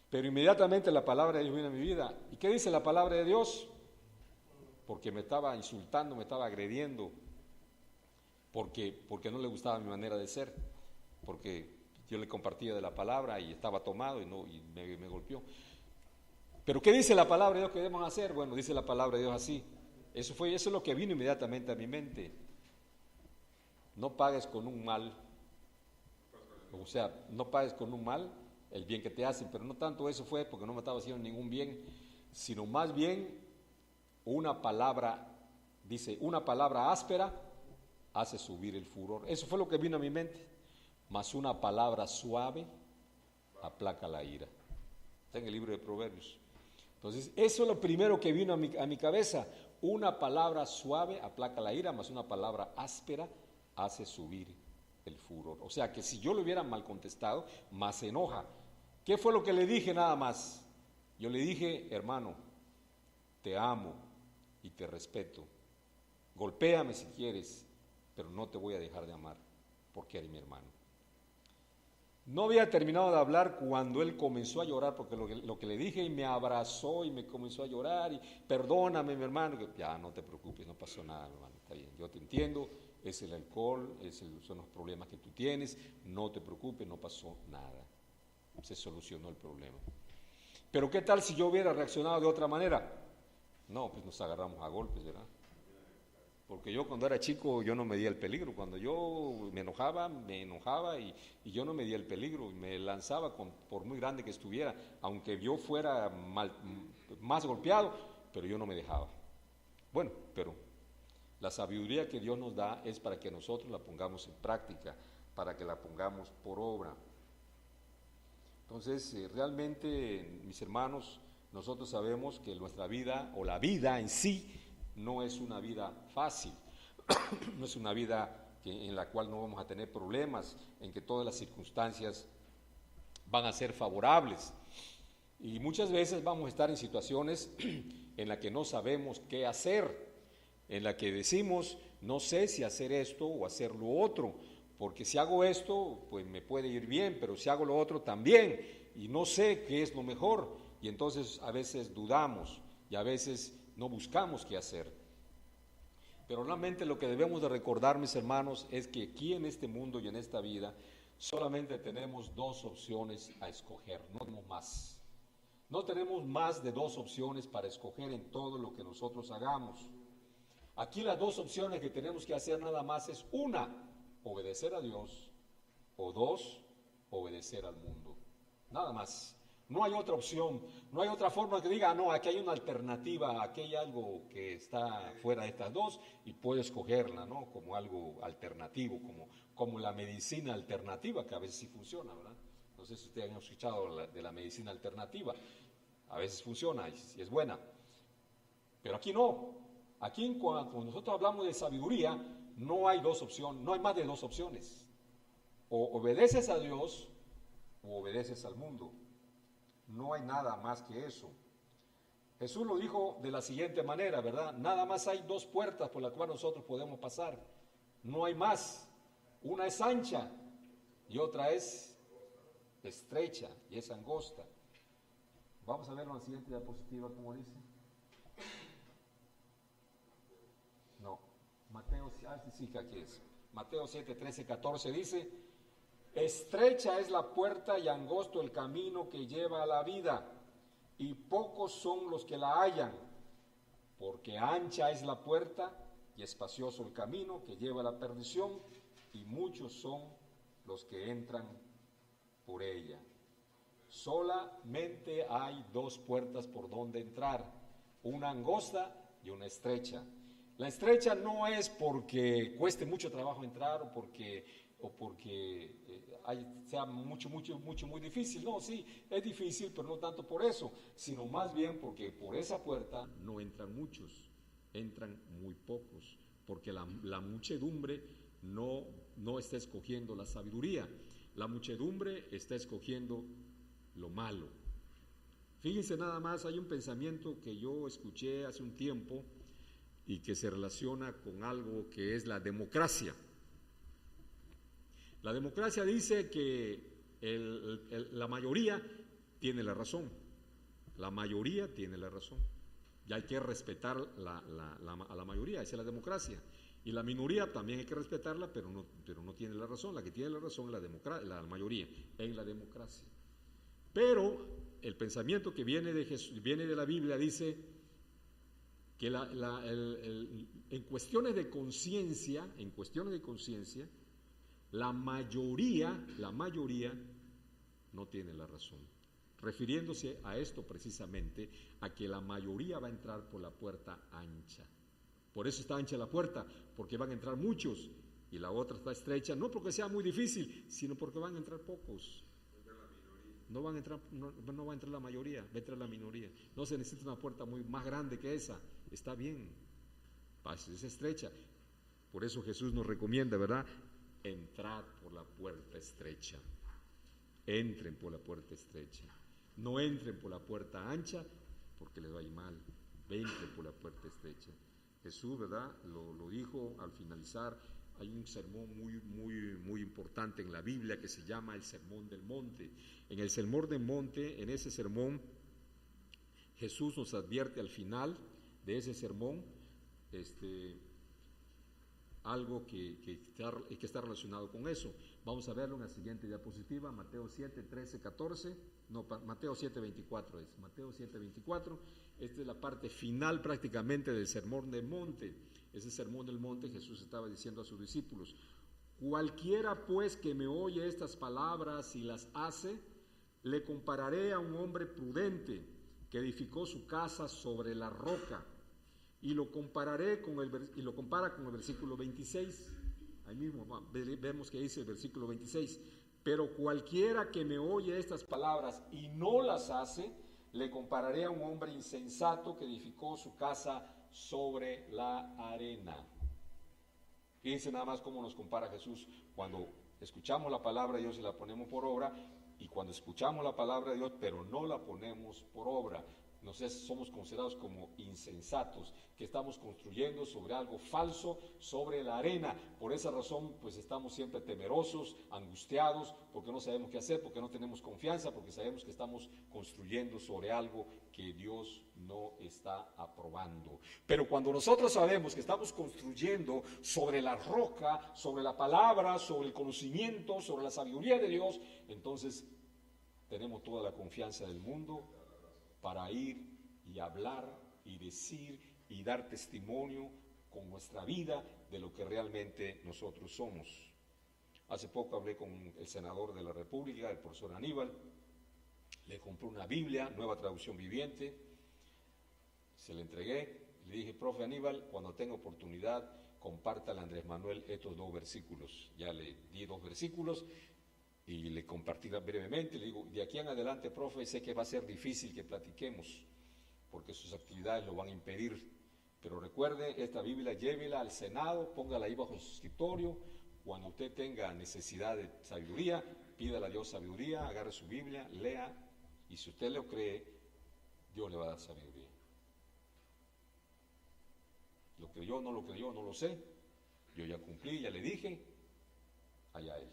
Pero inmediatamente la palabra de Dios vino a mi vida. ¿Y qué dice la palabra de Dios? Porque me estaba insultando, me estaba agrediendo, porque no le gustaba mi manera de ser, porque yo le compartía de la palabra y estaba tomado y me golpeó. Pero ¿qué dice la palabra de Dios que debemos hacer? Bueno, dice la palabra de Dios así. Eso es lo que vino inmediatamente a mi mente. No pagues con un mal, o sea, no pagues con un mal el bien que te hacen, pero no tanto eso fue porque no me estaba haciendo ningún bien, sino más bien una palabra, dice, una palabra áspera hace subir el furor. Eso fue lo que vino a mi mente. Mas una palabra suave aplaca la ira. Está en el libro de Proverbios. Entonces, eso es lo primero que vino a mi cabeza. Una palabra suave aplaca la ira, mas una palabra áspera hace subir el furor. O sea que si yo le hubiera mal contestado, más se enoja. ¿Qué fue lo que le dije nada más? Yo le dije, hermano, te amo y te respeto. Golpéame si quieres, pero no te voy a dejar de amar porque eres mi hermano. No había terminado de hablar cuando él comenzó a llorar, porque lo que le dije, y me abrazó y me comenzó a llorar, y perdóname, mi hermano, que ya no te preocupes, no pasó nada, mi hermano, está bien, yo te entiendo, es el alcohol, son los problemas que tú tienes, no te preocupes, no pasó nada, se solucionó el problema. Pero ¿qué tal si yo hubiera reaccionado de otra manera? No, pues nos agarramos a golpes, ¿verdad? Porque yo cuando era chico yo no medía el peligro, cuando yo me enojaba y yo no medía el peligro, y me lanzaba por muy grande que estuviera, aunque yo fuera más golpeado, pero yo no me dejaba. Bueno, pero la sabiduría que Dios nos da es para que nosotros la pongamos en práctica, para que la pongamos por obra. Entonces, realmente, mis hermanos, nosotros sabemos que nuestra vida, o la vida en sí, no es una vida fácil, no es una vida en la cual no vamos a tener problemas, en que todas las circunstancias van a ser favorables. Y muchas veces vamos a estar en situaciones en las que no sabemos qué hacer, en la que decimos, no sé si hacer esto o hacer lo otro, porque si hago esto, pues me puede ir bien, pero si hago lo otro también, y no sé qué es lo mejor, y entonces a veces dudamos, y a veces no buscamos qué hacer. Pero realmente lo que debemos de recordar, mis hermanos, es que aquí en este mundo y en esta vida solamente tenemos dos opciones a escoger, no tenemos más. No tenemos más de dos opciones para escoger en todo lo que nosotros hagamos. Aquí las dos opciones que tenemos que hacer nada más es una, obedecer a Dios, o dos, obedecer al mundo. Nada más. No hay otra opción, no hay otra forma que diga, no, aquí hay una alternativa, aquí hay algo que está fuera de estas dos y puedo escogerla, ¿no? Como algo alternativo, como la medicina alternativa, que a veces sí funciona, ¿verdad? No sé si ustedes han escuchado de la medicina alternativa, a veces funciona y es buena, pero aquí no. Aquí cuando nosotros hablamos de sabiduría, no hay dos opciones, no hay más de dos opciones. O obedeces a Dios o obedeces al mundo. No hay nada más que eso. Jesús lo dijo de la siguiente manera, ¿verdad? Nada más hay dos puertas por las cuales nosotros podemos pasar. No hay más. Una es ancha y otra es estrecha y es angosta. Vamos a ver en la siguiente diapositiva cómo dice. No, Mateo, sí que aquí es. Mateo 7, 13, 14 dice: estrecha es la puerta y angosto el camino que lleva a la vida, y pocos son los que la hallan, porque ancha es la puerta y espacioso el camino que lleva a la perdición, y muchos son los que entran por ella. solamente hay dos puertas por donde entrar, una angosta y una estrecha. La estrecha no es porque cueste mucho trabajo entrar o porque sea muy difícil. No, sí, es difícil, pero no tanto por eso, sino más bien porque por esa puerta no entran muchos, entran muy pocos, porque la muchedumbre no está escogiendo la sabiduría, la muchedumbre está escogiendo lo malo. Fíjense nada más, hay un pensamiento que yo escuché hace un tiempo y que se relaciona con algo que es la democracia. La democracia dice que la mayoría tiene la razón, la mayoría tiene la razón, y hay que respetar a la mayoría, esa es la democracia. Y la minoría también hay que respetarla, pero no tiene la razón. La que tiene la razón es la mayoría en la democracia. Pero el pensamiento que viene de la Biblia dice que en cuestiones de conciencia, la mayoría no tiene la razón. Refiriéndose a esto precisamente, a que la mayoría va a entrar por la puerta ancha. Por eso está ancha la puerta, porque van a entrar muchos, y la otra está estrecha, no porque sea muy difícil, sino porque van a entrar pocos. No va a entrar la mayoría, va a entrar la minoría. No se necesita una puerta más grande que esa, está bien, es estrecha. Por eso Jesús nos recomienda, ¿verdad? Entrad por la puerta estrecha. Entren por la puerta estrecha. No entren por la puerta ancha, porque les va a ir mal. Entren por la puerta estrecha. Jesús, ¿verdad? Lo dijo al finalizar. Hay un sermón muy importante en la Biblia que se llama el Sermón del Monte. En el Sermón del Monte, en ese sermón, Jesús nos advierte al final de ese sermón algo que está relacionado con eso. Vamos a verlo en la siguiente diapositiva, Mateo 7, 13, 14, no, Mateo 7, 24 es, Mateo 7, 24, esta es la parte final prácticamente del Sermón del Monte. Ese Sermón del Monte Jesús estaba diciendo a sus discípulos: cualquiera pues que me oye estas palabras y las hace, le compararé a un hombre prudente que edificó su casa sobre la roca. Y lo compara con el versículo 26. Ahí mismo vemos que dice el versículo 26. Pero cualquiera que me oye estas palabras y no las hace, le compararé a un hombre insensato que edificó su casa sobre la arena. Fíjense nada más cómo nos compara Jesús cuando escuchamos la palabra de Dios y la ponemos por obra, y cuando escuchamos la palabra de Dios pero no la ponemos por obra. Somos considerados como insensatos, que estamos construyendo sobre algo falso, sobre la arena. Por esa razón, pues estamos siempre temerosos, angustiados, porque no sabemos qué hacer, porque no tenemos confianza, porque sabemos que estamos construyendo sobre algo que Dios no está aprobando. Pero cuando nosotros sabemos que estamos construyendo sobre la roca, sobre la palabra, sobre el conocimiento, sobre la sabiduría de Dios, entonces tenemos toda la confianza del mundo para ir y hablar y decir y dar testimonio con nuestra vida de lo que realmente nosotros somos. Hace poco hablé con el senador de la República, el profesor Aníbal, le compré una Biblia, Nueva Traducción Viviente, se la entregué, le dije: profe Aníbal, cuando tenga oportunidad, compártale a Andrés Manuel estos 2 versículos. Ya le di 2 versículos, y le compartí brevemente. Le digo: de aquí en adelante, profe, sé que va a ser difícil que platiquemos, porque sus actividades lo van a impedir, pero recuerde, esta Biblia llévela al Senado, póngala ahí bajo su escritorio. Cuando usted tenga necesidad de sabiduría, pídale a Dios sabiduría, agarre su Biblia, lea, y si usted lo cree, Dios le va a dar sabiduría. Lo creyó, no lo creyó, no lo sé. Yo ya cumplí, ya le dije, allá él.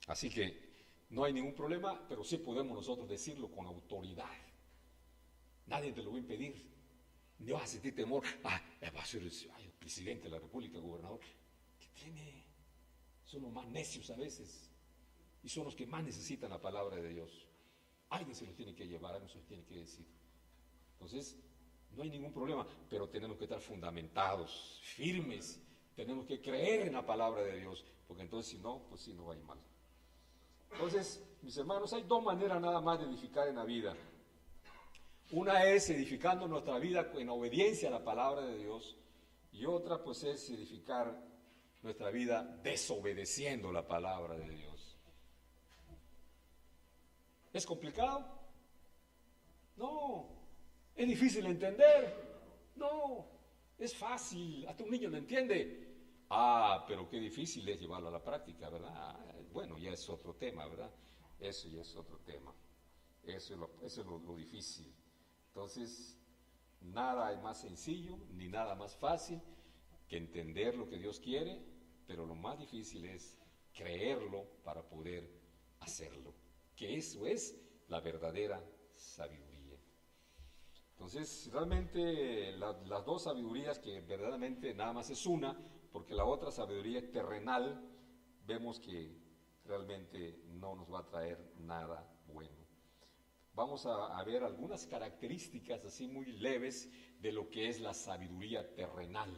Así que no hay ningún problema, pero sí podemos nosotros decirlo con autoridad. Nadie te lo va a impedir. No vas a sentir temor. Va a ser el presidente de la República, el gobernador. ¿Qué tiene? Son los más necios a veces. Y son los que más necesitan la palabra de Dios. Alguien se los tiene que llevar, alguien se los tiene que decir. Entonces, no hay ningún problema, pero tenemos que estar fundamentados, firmes. Tenemos que creer en la palabra de Dios, porque entonces si no, pues sí, no va a ir mal. Entonces, mis hermanos, hay dos maneras nada más de edificar en la vida. Una es edificando nuestra vida en obediencia a la palabra de Dios, y otra pues es edificar nuestra vida desobedeciendo la palabra de Dios. ¿Es complicado? No. ¿Es difícil de entender? No. Es fácil. Hasta un niño lo entiende. Ah, pero qué difícil es llevarlo a la práctica, ¿verdad? Bueno, ya es otro tema, ¿verdad? Eso ya es otro tema. Eso es lo difícil. Entonces, nada es más sencillo ni nada más fácil que entender lo que Dios quiere, pero lo más difícil es creerlo para poder hacerlo, que eso es la verdadera sabiduría. Entonces, realmente las dos sabidurías, que verdaderamente nada más es una, porque la otra sabiduría es terrenal, vemos que realmente no nos va a traer nada bueno. Vamos a ver algunas características así muy leves de lo que es la sabiduría terrenal.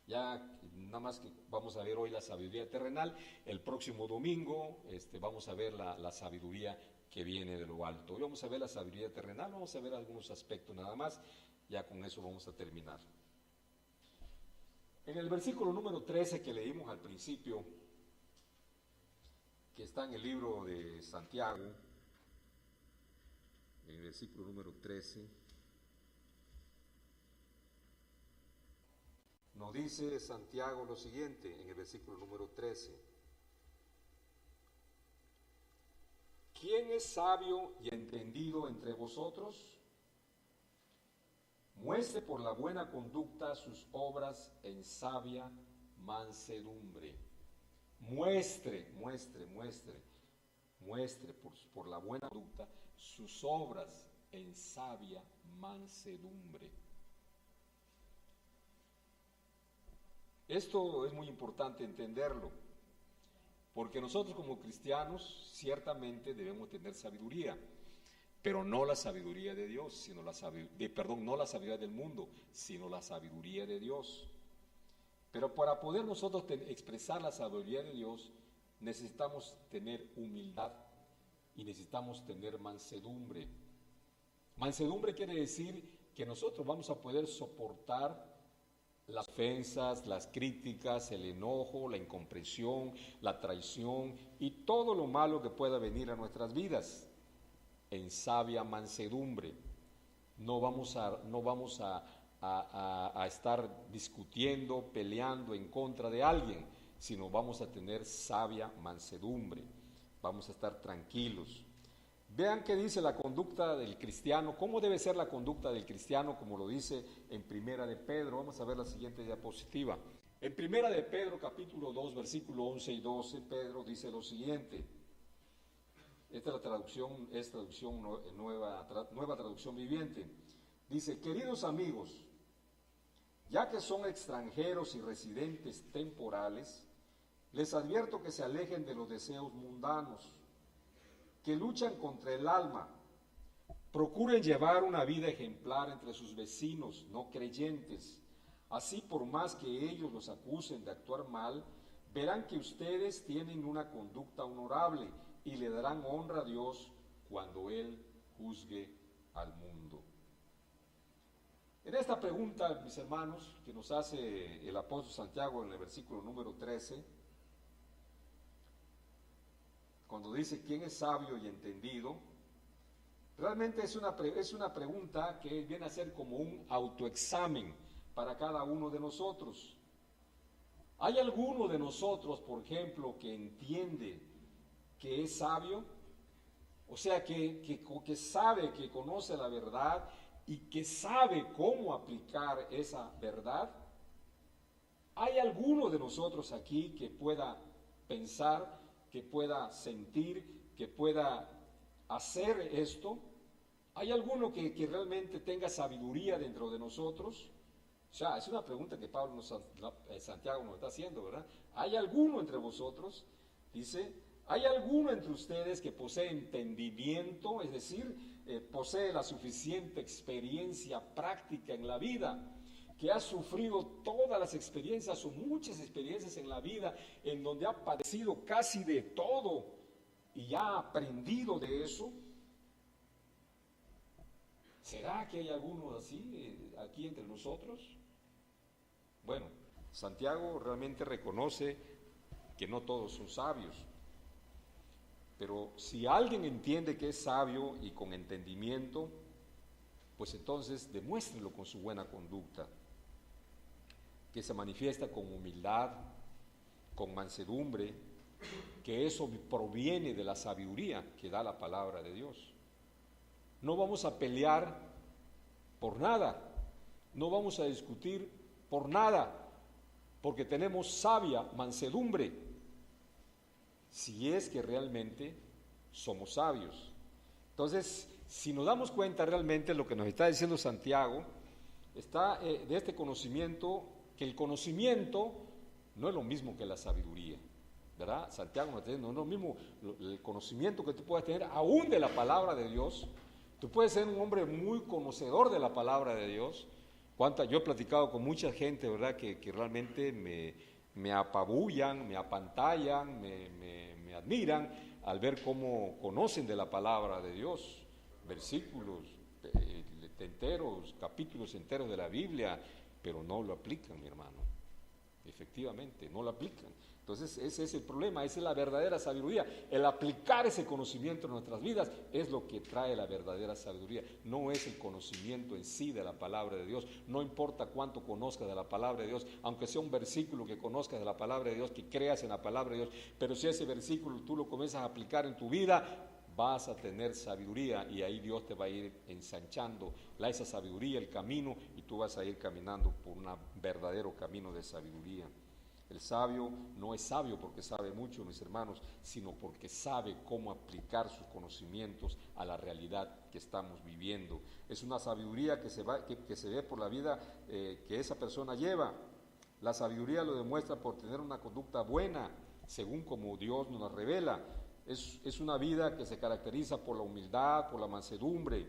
Ya nada más que vamos a ver hoy la sabiduría terrenal, el próximo domingo vamos a ver la sabiduría que viene de lo alto. Hoy vamos a ver la sabiduría terrenal, vamos a ver algunos aspectos nada más, ya con eso vamos a terminar. En el versículo número 13 que leímos al principio, que está en el libro de Santiago, en el versículo número 13, nos dice Santiago lo siguiente, en el versículo número 13. ¿Quién es sabio y entendido entre vosotros? Muestre por la buena conducta sus obras en sabia mansedumbre. Muestre por la buena conducta sus obras en sabia mansedumbre. Esto es muy importante entenderlo, porque nosotros como cristianos ciertamente debemos tener sabiduría, pero no la sabiduría de Dios, sino no la sabiduría del mundo, sino la sabiduría de Dios. Pero para poder nosotros expresar la sabiduría de Dios, necesitamos tener humildad y necesitamos tener mansedumbre. Mansedumbre quiere decir que nosotros vamos a poder soportar las ofensas, las críticas, el enojo, la incomprensión, la traición y todo lo malo que pueda venir a nuestras vidas. En sabia mansedumbre. No vamos a estar discutiendo, peleando en contra de alguien, sino vamos a tener sabia mansedumbre. Vamos a estar tranquilos. Vean qué dice la conducta del cristiano, cómo debe ser la conducta del cristiano, como lo dice en Primera de Pedro. Vamos a ver la siguiente diapositiva. En Primera de Pedro, capítulo 2, versículo 11 y 12, Pedro dice lo siguiente. Esta es la traducción, nueva traducción viviente. Dice: queridos amigos, ya que son extranjeros y residentes temporales, les advierto que se alejen de los deseos mundanos, que luchan contra el alma. Procuren llevar una vida ejemplar entre sus vecinos no creyentes. Así, por más que ellos los acusen de actuar mal, verán que ustedes tienen una conducta honorable y le darán honra a Dios cuando Él juzgue al mundo. En esta pregunta, mis hermanos, que nos hace el apóstol Santiago en el versículo número 13, cuando dice quién es sabio y entendido, realmente es una pregunta que viene a ser como un autoexamen para cada uno de nosotros. ¿Hay alguno de nosotros, por ejemplo, que entiende que es sabio? O sea, que sabe, que conoce la verdad y que sabe cómo aplicar esa verdad. ¿Hay alguno de nosotros aquí que pueda pensar, que pueda sentir, que pueda hacer esto? ¿Hay alguno que realmente tenga sabiduría dentro de nosotros? O sea, es una pregunta que Santiago nos está haciendo, ¿verdad? ¿Hay alguno entre vosotros? Dice, ¿hay alguno entre ustedes que posee entendimiento, es decir, posee la suficiente experiencia práctica en la vida, que ha sufrido todas las experiencias o muchas experiencias en la vida, en donde ha padecido casi de todo, y ya ha aprendido de eso. ¿Será que hay alguno así aquí entre nosotros? Bueno, Santiago realmente reconoce que no todos son sabios, pero si alguien entiende que es sabio y con entendimiento, pues entonces demuéstrelo con su buena conducta, que se manifiesta con humildad, con mansedumbre, que eso proviene de la sabiduría que da la palabra de Dios. No vamos a pelear por nada, no vamos a discutir por nada, porque tenemos sabia mansedumbre, si es que realmente somos sabios. Entonces, si nos damos cuenta realmente lo que nos está diciendo Santiago, está de este conocimiento, que el conocimiento no es lo mismo que la sabiduría, ¿verdad? Santiago nos está diciendo, no es lo mismo el conocimiento que tú puedes tener aún de la palabra de Dios. Tú puedes ser un hombre muy conocedor de la palabra de Dios. Yo he platicado con mucha gente, ¿verdad?, que realmente me apabullan, me apantallan, me admiran al ver cómo conocen de la palabra de Dios, versículos enteros, capítulos enteros de la Biblia, pero no lo aplican, mi hermano. Efectivamente, no lo aplican. Entonces ese es el problema, esa es la verdadera sabiduría. El aplicar ese conocimiento en nuestras vidas es lo que trae la verdadera sabiduría. No es el conocimiento en sí de la palabra de Dios. No importa cuánto conozcas de la palabra de Dios, aunque sea un versículo que conozcas de la palabra de Dios, que creas en la palabra de Dios, pero si ese versículo tú lo comienzas a aplicar en tu vida, vas a tener sabiduría y ahí Dios te va a ir ensanchando esa sabiduría, el camino, y tú vas a ir caminando por un verdadero camino de sabiduría. El sabio no es sabio porque sabe mucho, mis hermanos, sino porque sabe cómo aplicar sus conocimientos a la realidad que estamos viviendo. Es una sabiduría que se ve por la vida que esa persona lleva. La sabiduría lo demuestra por tener una conducta buena, según como Dios nos la revela. Es una vida que se caracteriza por la humildad, por la mansedumbre.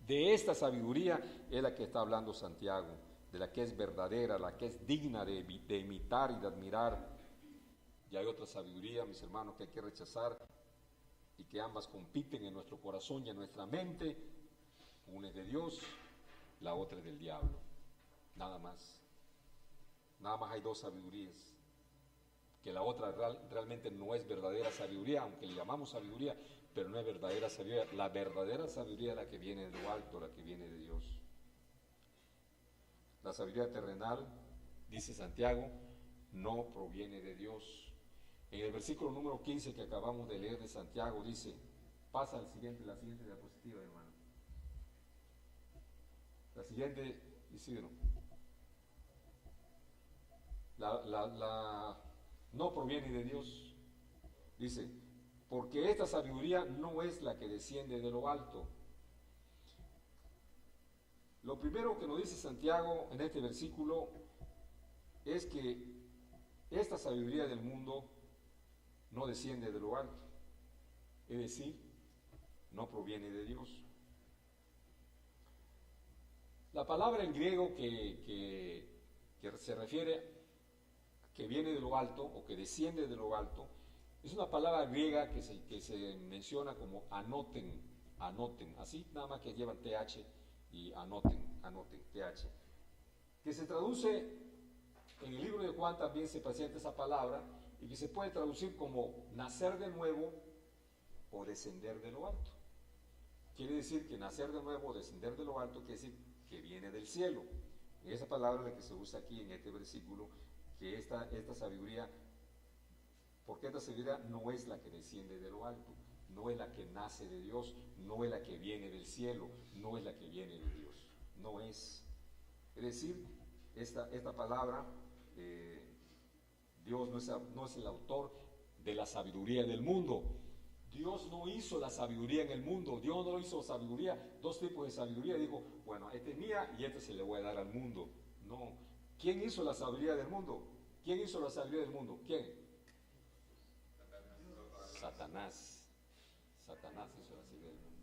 De esta sabiduría es la que está hablando Santiago, de la que es verdadera, la que es digna de imitar y de admirar. Y hay otra sabiduría, mis hermanos, que hay que rechazar y que ambas compiten en nuestro corazón y en nuestra mente. Una es de Dios, la otra es del diablo. Nada más. Nada más hay dos sabidurías. Que la otra realmente no es verdadera sabiduría, aunque le llamamos sabiduría, pero no es verdadera sabiduría. La verdadera sabiduría es la que viene de lo alto, la que viene de Dios. La sabiduría terrenal, dice Santiago, no proviene de Dios. En el versículo número 15 que acabamos de leer de Santiago dice, pasa la siguiente diapositiva, hermano. La siguiente, Isidro. No proviene de Dios. Dice, porque esta sabiduría no es la que desciende de lo alto. Lo primero que nos dice Santiago en este versículo es que esta sabiduría del mundo no desciende de lo alto, es decir, no proviene de Dios. La palabra en griego que se refiere, que viene de lo alto o que desciende de lo alto, es una palabra griega que se menciona como anoten, así nada más que llevan TH y anoten, TH, que se traduce, en el libro de Juan también se presenta esa palabra, y que se puede traducir como nacer de nuevo o descender de lo alto. Quiere decir que nacer de nuevo o descender de lo alto quiere decir que viene del cielo. Y esa palabra es la que se usa aquí en este versículo, que esta sabiduría, porque esta sabiduría no es la que desciende de lo alto, no es la que nace de Dios, no es la que viene del cielo, no es la que viene de Dios, no es. Es decir, esta palabra, Dios no es el autor de la sabiduría del mundo. Dios no hizo la sabiduría en el mundo, Dios no hizo sabiduría, dos tipos de sabiduría, dijo, bueno, esta es mía y esta se le voy a dar al mundo. No. ¿Quién hizo la sabiduría del mundo? ¿Quién hizo la sabiduría del mundo? ¿Quién? Satanás. Satanás hizo la sabiduría del mundo.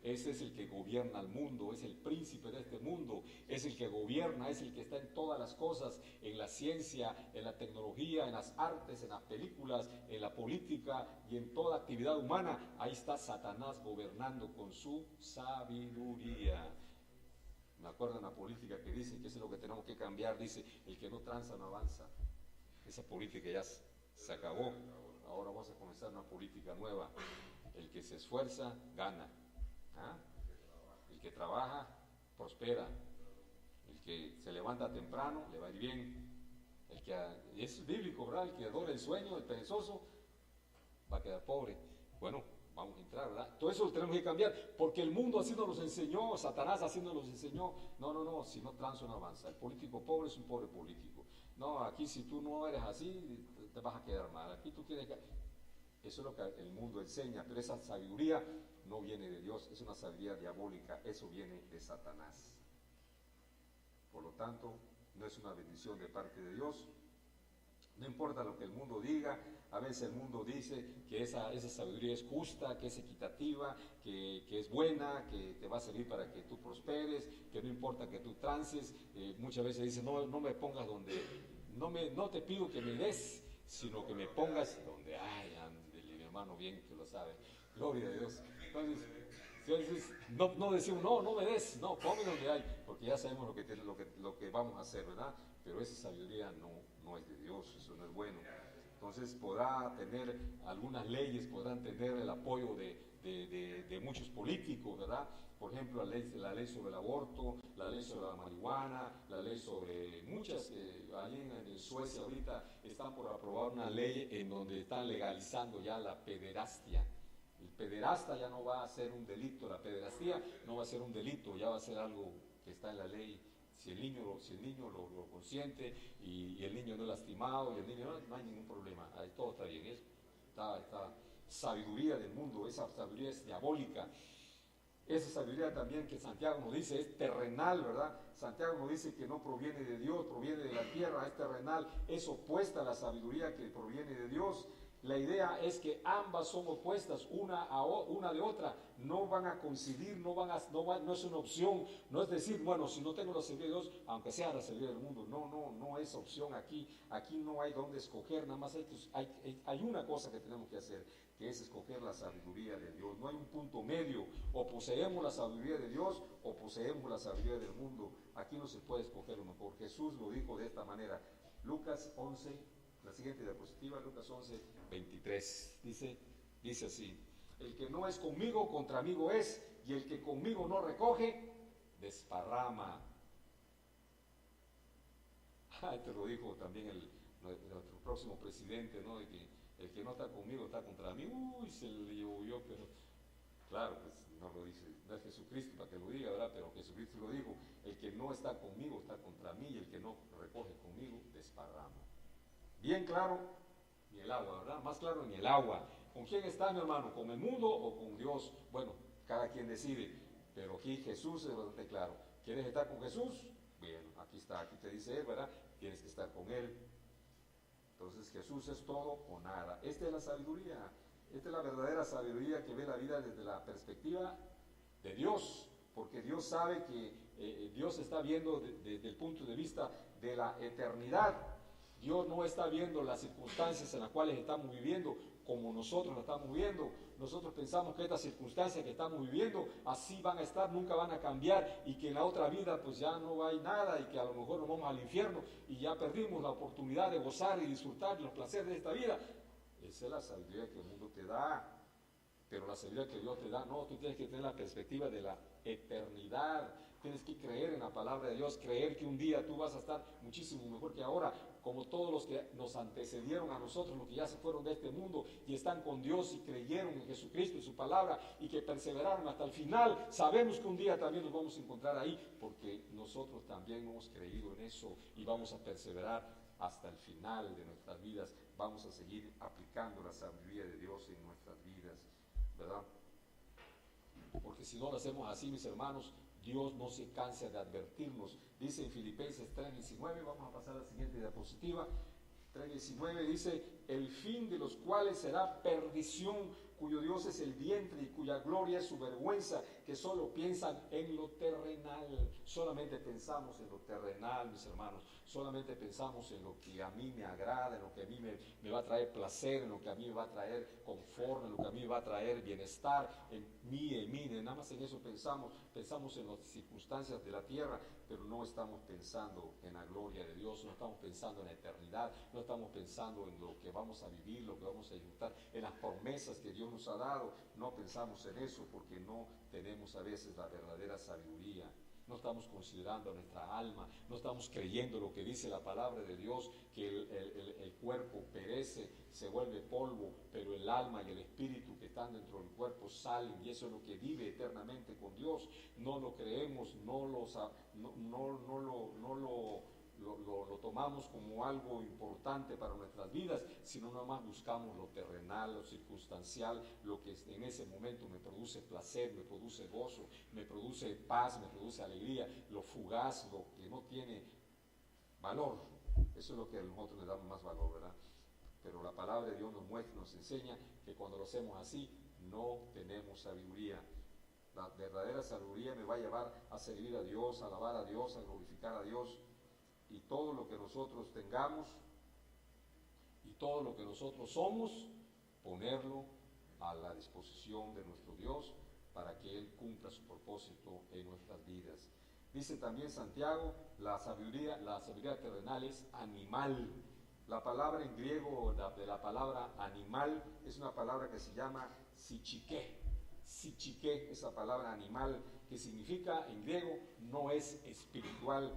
Ese es el que gobierna el mundo, es el príncipe de este mundo, es el que gobierna, es el que está en todas las cosas, en la ciencia, en la tecnología, en las artes, en las películas, en la política y en toda actividad humana. Ahí está Satanás gobernando con su sabiduría. Me acuerdo en la política que dicen que eso es lo que tenemos que cambiar, dice, el que no tranza no avanza. Esa política ya se acabó, ahora vamos a comenzar una política nueva. El que se esfuerza, gana. ¿Ah? El que trabaja, prospera. El que se levanta temprano, le va a ir bien. El que, y es bíblico, ¿verdad? El que adora el sueño, el perezoso, va a quedar pobre. Bueno, vamos a entrar, ¿verdad? Todo eso lo tenemos que cambiar, porque el mundo así nos los enseñó, Satanás así nos los enseñó. No, si no transo no avanza. El político pobre es un pobre político. No, aquí si tú no eres así, te vas a quedar mal. Aquí tú tienes que... Eso es lo que el mundo enseña, pero esa sabiduría no viene de Dios, es una sabiduría diabólica, eso viene de Satanás. Por lo tanto, no es una bendición de parte de Dios. No importa lo que el mundo diga, a veces el mundo dice que esa sabiduría es justa, que es equitativa, que es buena, que te va a servir para que tú prosperes, que no importa que tú trances. Muchas veces dicen, no me pongas donde, no te pido que me des, sino que me pongas donde hay, ándele, mi hermano, bien que lo sabe. Gloria a Dios. Entonces no decimos, no me des, no, ponme donde hay, porque ya sabemos lo que vamos a hacer, ¿verdad? Pero esa sabiduría no es de Dios, eso no es bueno. Entonces podrá tener algunas leyes, podrán tener el apoyo de muchos políticos, ¿verdad? Por ejemplo, la ley sobre el aborto, la ley sobre la marihuana, la ley sobre muchas, allí en Suecia ahorita están por aprobar una ley en donde están legalizando ya la pederastia. El pederasta ya no va a ser un delito, la pederastía no va a ser un delito, ya va a ser algo que está en la ley. Si el niño lo consiente y el niño no es lastimado y el niño no hay ningún problema, ahí todo está bien. Esta sabiduría del mundo, esa sabiduría es diabólica. Esa sabiduría también que Santiago nos dice es terrenal, ¿verdad? Santiago nos dice que no proviene de Dios, proviene de la tierra, es terrenal, es opuesta a la sabiduría que proviene de Dios. La idea es que ambas son opuestas una de otra, no van a coincidir, no es una opción, no es decir, bueno, si no tengo la sabiduría de Dios, aunque sea la sabiduría del mundo, no es opción aquí no hay donde escoger, nada más hay una cosa que tenemos que hacer, que es escoger la sabiduría de Dios, no hay un punto medio, o poseemos la sabiduría de Dios o poseemos la sabiduría del mundo, aquí no se puede escoger lo mejor. Jesús lo dijo de esta manera, Lucas 11, la siguiente diapositiva, Lucas 11, 23, dice así, el que no es conmigo, contra amigo es, y el que conmigo no recoge, desparrama. Te lo dijo también nuestro próximo presidente, ¿no? De que el que no está conmigo está contra mí. Uy, se le llovió, pero claro, pues no lo dice, no es Jesucristo para que lo diga, ¿verdad? Pero Jesucristo lo dijo, el que no está conmigo está contra mí, y el que no recoge conmigo, desparrama. Bien claro, ni el agua, ¿verdad? Más claro ni el agua. ¿Con quién está, mi hermano? ¿Con el mundo o con Dios? Bueno, cada quien decide, pero aquí Jesús es bastante claro. ¿Quieres estar con Jesús? Bien, aquí está, aquí te dice Él, ¿verdad? Tienes que estar con Él. Entonces Jesús es todo o nada. Esta es la sabiduría, esta es la verdadera sabiduría que ve la vida desde la perspectiva de Dios, porque Dios sabe que Dios está viendo desde el punto de vista de la eternidad. Dios no está viendo las circunstancias en las cuales estamos viviendo como nosotros lo estamos viviendo. Nosotros pensamos que estas circunstancias que estamos viviendo así van a estar, nunca van a cambiar, y que en la otra vida pues ya no hay nada, y que a lo mejor nos vamos al infierno y ya perdimos la oportunidad de gozar y disfrutar los placeres de esta vida. Esa es la sabiduría que el mundo te da. Pero la sabiduría que Dios te da, no, tú tienes que tener la perspectiva de la eternidad. Tienes que creer en la palabra de Dios, creer que un día tú vas a estar muchísimo mejor que ahora, como todos los que nos antecedieron a nosotros, los que ya se fueron de este mundo y están con Dios y creyeron en Jesucristo y su palabra y que perseveraron hasta el final. Sabemos que un día también nos vamos a encontrar ahí, porque nosotros también hemos creído en eso y vamos a perseverar hasta el final de nuestras vidas. Vamos a seguir aplicando la sabiduría de Dios en nuestras vidas, ¿verdad? Porque si no lo hacemos así, mis hermanos, Dios no se cansa de advertirnos. Dice en Filipenses 3:19, vamos a pasar a la siguiente diapositiva, 3:19 dice, el fin de los cuales será perdición cuyo Dios es el vientre y cuya gloria es su vergüenza, que solo piensan en lo terrenal. Solamente pensamos en lo terrenal, mis hermanos. Solamente pensamos en lo que a mí me agrada, en lo que a mí me va a traer placer, en lo que a mí me va a traer confort, en lo que a mí me va a traer bienestar, en mí, nada más en eso pensamos. Pensamos en las circunstancias de la tierra, pero no estamos pensando en la gloria de Dios, no estamos pensando en la eternidad, no estamos pensando en lo que vamos a vivir, lo que vamos a disfrutar, en las promesas que Dios nos ha dado. No pensamos en eso porque no tenemos a veces la verdadera sabiduría. No estamos considerando nuestra alma, no estamos creyendo lo que dice la palabra de Dios, que el cuerpo perece, se vuelve polvo, pero el alma y el espíritu que están dentro del cuerpo salen, y eso es lo que vive eternamente con Dios. No lo creemos, no lo tomamos como algo importante para nuestras vidas, sino nada más buscamos lo terrenal, lo circunstancial, lo que en ese momento me produce placer, me produce gozo, me produce paz, me produce alegría, lo fugaz, lo que no tiene valor. Eso es lo que a nosotros le damos más valor, ¿verdad? Pero la palabra de Dios nos muestra, nos enseña que cuando lo hacemos así, no tenemos sabiduría. La verdadera sabiduría me va a llevar a servir a Dios, a alabar a Dios, a glorificar a Dios. Y todo lo que nosotros tengamos y todo lo que nosotros somos, ponerlo a la disposición de nuestro Dios para que Él cumpla su propósito en nuestras vidas. Dice también Santiago, la sabiduría terrenal es animal. La palabra en griego de la palabra animal es una palabra que se llama psichiké. Psichiké, esa palabra animal, que significa en griego no es espiritual,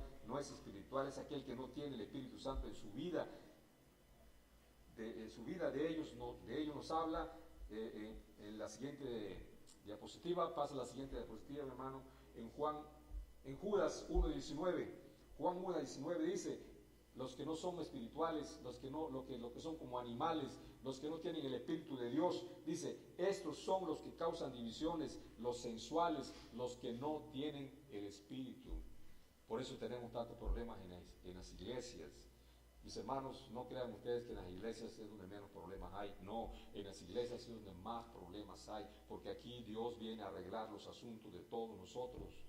es aquel que no tiene el Espíritu Santo en su vida. De ellos nos habla en la siguiente diapositiva, pasa la siguiente diapositiva, mi hermano, en Judas 1:19. Juan 1:19 dice: los que no son espirituales, lo que son como animales, los que no tienen el Espíritu de Dios, dice, estos son los que causan divisiones, los sensuales, los que no tienen el Espíritu. Por eso tenemos tantos problemas en las iglesias. Mis hermanos, no crean ustedes que en las iglesias es donde menos problemas hay. No, en las iglesias es donde más problemas hay, porque aquí Dios viene a arreglar los asuntos de todos nosotros.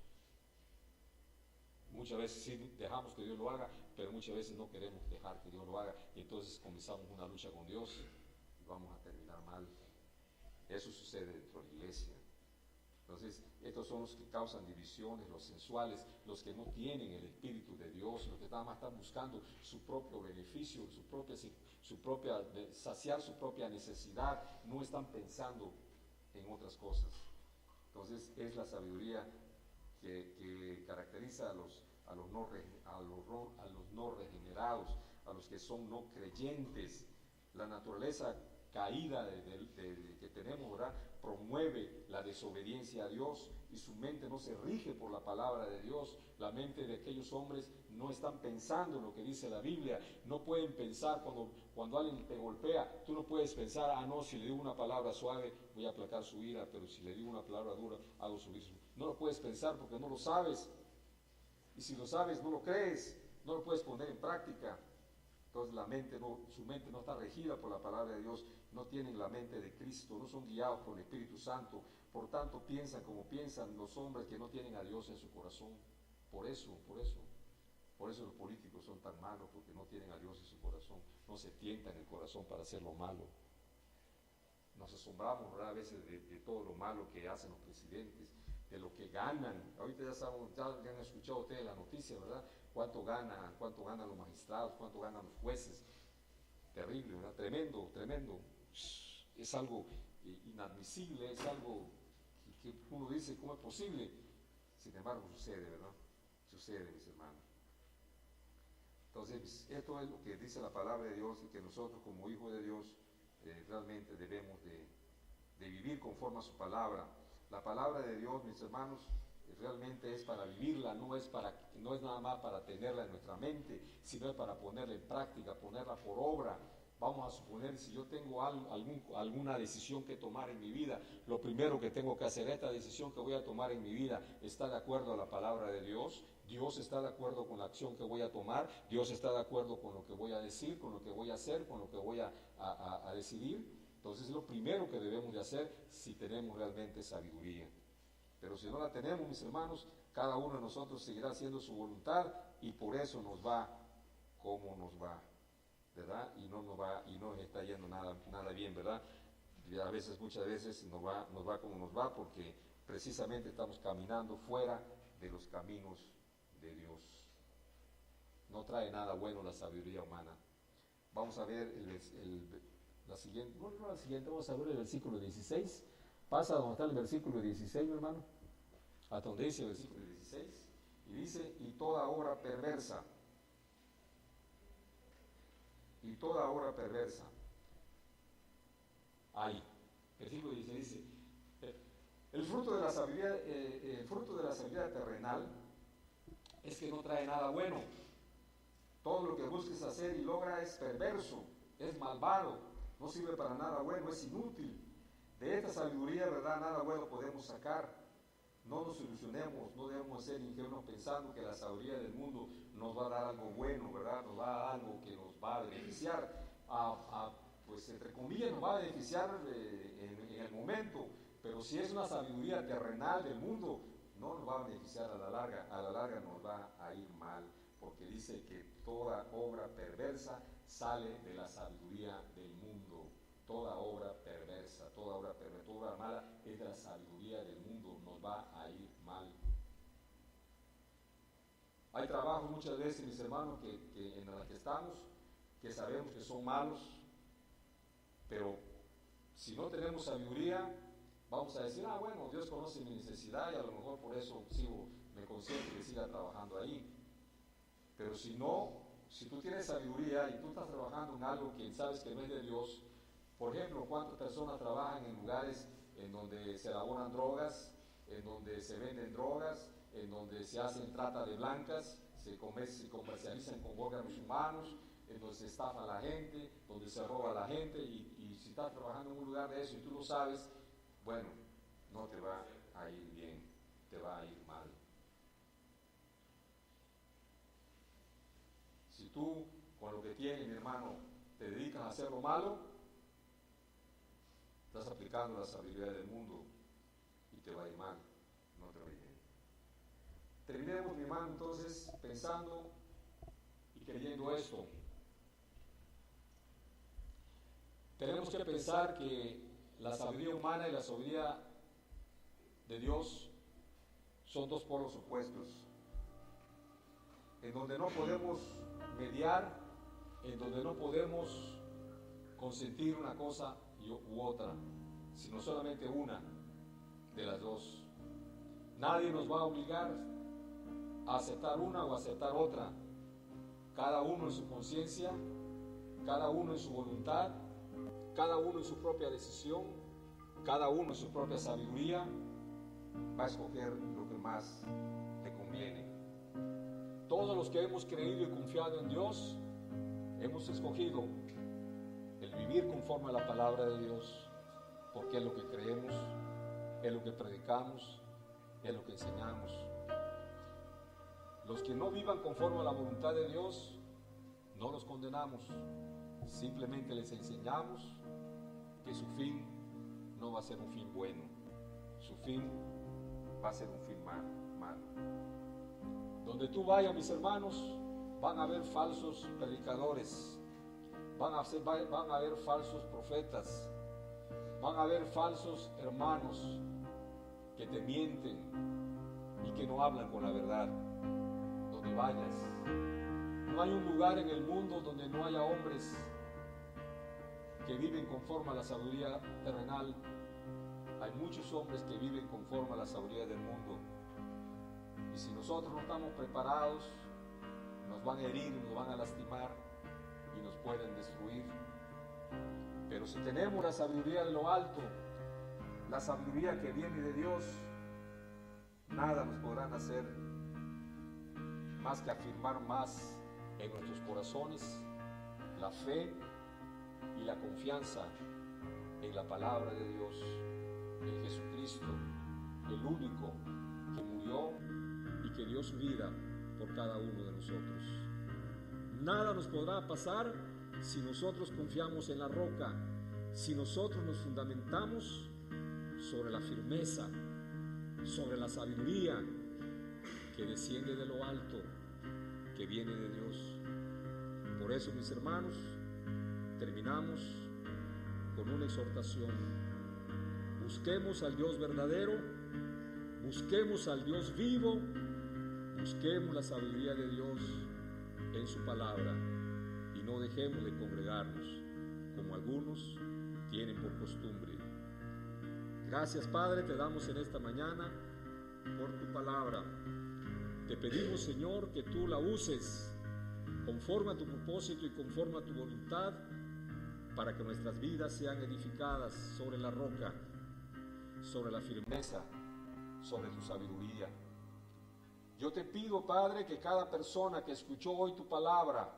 Muchas veces sí dejamos que Dios lo haga, pero muchas veces no queremos dejar que Dios lo haga, y entonces comenzamos una lucha con Dios y vamos a terminar mal. Eso sucede dentro de la iglesia. Entonces, estos son los que causan divisiones, los sensuales, los que no tienen el Espíritu de Dios, los que nada más están buscando su propio beneficio, saciar su propia necesidad, no están pensando en otras cosas. Entonces, es la sabiduría que caracteriza a los no regenerados, a los que son no creyentes. La naturaleza caída que tenemos, ¿verdad?, promueve la desobediencia a Dios, y su mente no se rige por la palabra de Dios. La mente de aquellos hombres no están pensando en lo que dice la Biblia, no pueden pensar cuando alguien te golpea. Tú no puedes pensar, no, si le digo una palabra suave voy a aplacar su ira, pero si le digo una palabra dura hago subir su... No lo puedes pensar porque no lo sabes, y si lo sabes no lo crees, no lo puedes poner en práctica. Entonces su mente no está regida por la palabra de Dios, no tienen la mente de Cristo, no son guiados por el Espíritu Santo, por tanto piensan como piensan los hombres que no tienen a Dios en su corazón. Por eso los políticos son tan malos, porque no tienen a Dios en su corazón, no se tientan el corazón para hacer lo malo. Nos asombramos, ¿verdad?, a veces de todo lo malo que hacen los presidentes, de lo que ganan. Ahorita ya han escuchado ustedes la noticia, ¿verdad? Cuánto ganan los magistrados, cuánto ganan los jueces. Terrible, ¿verdad? Tremendo. Es algo inadmisible, es algo que uno dice, ¿cómo es posible? Sin embargo, sucede, ¿verdad? Sucede, mis hermanos. Entonces, esto es lo que dice la palabra de Dios, y que nosotros como hijos de Dios realmente debemos de vivir conforme a su palabra. La palabra de Dios, mis hermanos, realmente es para vivirla, no es nada más para tenerla en nuestra mente, sino es para ponerla en práctica, ponerla por obra. Vamos a suponer, si yo tengo alguna decisión que tomar en mi vida, lo primero que tengo que hacer, esta decisión que voy a tomar en mi vida, ¿está de acuerdo a la palabra de Dios? ¿Dios está de acuerdo con la acción que voy a tomar? ¿Dios está de acuerdo con lo que voy a decir, con lo que voy a hacer, con lo que voy a decidir? Entonces es lo primero que debemos de hacer si tenemos realmente sabiduría. Pero si no la tenemos, mis hermanos, cada uno de nosotros seguirá haciendo su voluntad y por eso nos va como nos va, ¿verdad? Y no nos está yendo nada bien, ¿verdad? Y muchas veces nos va como nos va porque precisamente estamos caminando fuera de los caminos de Dios. No trae nada bueno la sabiduría humana. Vamos a ver vamos a ver el versículo 16. Pasa donde está el versículo 16, mi hermano. A donde dice el versículo 16. Y dice, y toda obra perversa. Y toda obra perversa. Ahí. Versículo 16 dice, el fruto de la sabiduría terrenal es que no trae nada bueno. Todo lo que busques hacer y logra es perverso, es malvado, no sirve para nada bueno, es inútil. De esta sabiduría, ¿verdad? Nada bueno podemos sacar. No nos ilusionemos, no debemos ser ingenuos pensando que la sabiduría del mundo nos va a dar algo bueno, ¿verdad? Nos va a dar algo que nos va a beneficiar, pues entre comillas nos va a beneficiar en el momento, pero si es una sabiduría terrenal del mundo, no nos va a beneficiar a la larga nos va a ir mal, porque dice que toda obra perversa sale de la sabiduría del mundo. Toda obra perversa, toda obra mala es de la sabiduría del mundo, nos va a ir mal. Hay trabajos muchas veces, mis hermanos, en los que estamos, que sabemos que son malos, pero si no tenemos sabiduría, vamos a decir, bueno, Dios conoce mi necesidad y a lo mejor por eso me consiento que siga trabajando ahí. Pero si tú tienes sabiduría y tú estás trabajando en algo que sabes que no es de Dios, por ejemplo, ¿cuántas personas trabajan en lugares en donde se elaboran drogas, en donde se venden drogas, en donde se hacen trata de blancas, se comercializan con órganos humanos, en donde se estafa a la gente, donde se roba a la gente, y si estás trabajando en un lugar de eso y tú lo sabes, bueno, no te va a ir bien, te va a ir mal. Si tú, con lo que tienes, mi hermano, te dedicas a hacer lo malo, estás aplicando la sabiduría del mundo y te va a ir mal, no te va a ir bien. Terminemos, mi hermano, entonces, pensando y creyendo esto. Tenemos que pensar que la sabiduría humana y la sabiduría de Dios son dos polos opuestos, en donde no podemos mediar, en donde no podemos consentir una cosa u otra, sino solamente una de las dos. Nadie nos va a obligar a aceptar una o a aceptar otra. Cada uno en su conciencia, cada uno en su voluntad, cada uno en su propia decisión, cada uno en su propia sabiduría, va a escoger lo que más le conviene. Todos los que hemos creído y confiado en Dios, hemos escogido el vivir conforme a la palabra de Dios, porque es lo que creemos, es lo que predicamos, es lo que enseñamos. Los que no vivan conforme a la voluntad de Dios, no los condenamos, simplemente les enseñamos que su fin no va a ser un fin bueno, su fin va a ser un fin malo. Donde tú vayas, mis hermanos, van a haber falsos predicadores, van a haber falsos profetas, van a haber falsos hermanos que te mienten y que no hablan con la verdad. Donde vayas, no hay un lugar en el mundo donde no haya hombres que viven conforme a la sabiduría terrenal. Hay muchos hombres que viven conforme a la sabiduría del mundo. Y si nosotros no estamos preparados, nos van a herir, nos van a lastimar y nos pueden destruir. Pero si tenemos la sabiduría de lo alto, la sabiduría que viene de Dios, nada nos podrán hacer más que afirmar más en nuestros corazones la fe y la confianza en la palabra de Dios, en Jesucristo, el único que murió y que dio su vida por cada uno de nosotros. Nada nos podrá pasar si nosotros confiamos en la roca, si nosotros nos fundamentamos sobre la firmeza, sobre la sabiduría que desciende de lo alto, que viene de Dios. Por eso, mis hermanos, terminamos con una exhortación. Busquemos al Dios verdadero, busquemos al Dios vivo, busquemos la sabiduría de Dios en su palabra y no dejemos de congregarnos como algunos tienen por costumbre. Gracias, Padre, te damos en esta mañana por tu palabra. Te pedimos, Señor, que tú la uses conforme a tu propósito y conforme a tu voluntad, para que nuestras vidas sean edificadas sobre la roca, sobre la firmeza, sobre tu sabiduría. Yo te pido, Padre, que cada persona que escuchó hoy tu palabra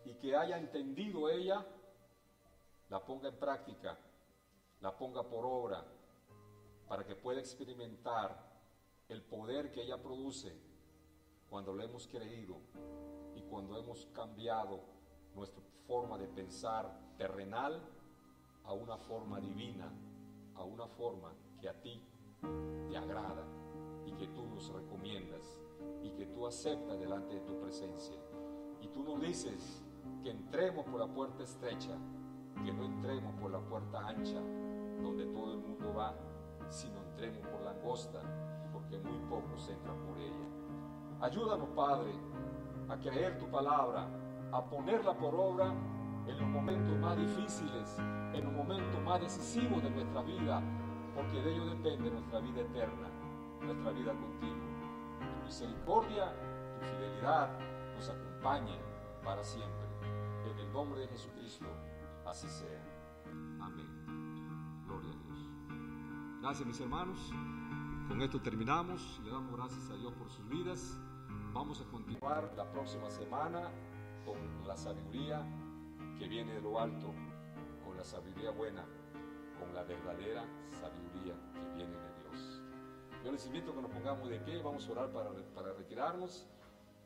y que haya entendido ella, la ponga en práctica, la ponga por obra, para que pueda experimentar el poder que ella produce cuando lo hemos creído y cuando hemos cambiado nuestra forma de pensar terrenal a una forma divina, a una forma que a ti te agrada y que tú nos recomiendas y que tú aceptas delante de tu presencia. Y tú nos dices que entremos por la puerta estrecha, que no entremos por la puerta ancha, donde todo el mundo va, sino entremos por la angosta, porque muy pocos entran por ella. Ayúdanos, Padre, a creer tu palabra, a ponerla por obra en los momentos más difíciles, en los momentos más decisivos de nuestra vida, porque de ello depende nuestra vida eterna, nuestra vida contigo. Tu misericordia, tu fidelidad nos acompañe para siempre. En el nombre de Jesucristo, así sea. Amén. Gloria a Dios. Gracias, mis hermanos. Con esto terminamos. Le damos gracias a Dios por sus vidas. Vamos a continuar la próxima semana con la sabiduría que viene de lo alto, con la sabiduría buena, con la verdadera sabiduría que viene de Dios. Yo les invito a que nos pongamos de pie. Vamos a orar para retirarnos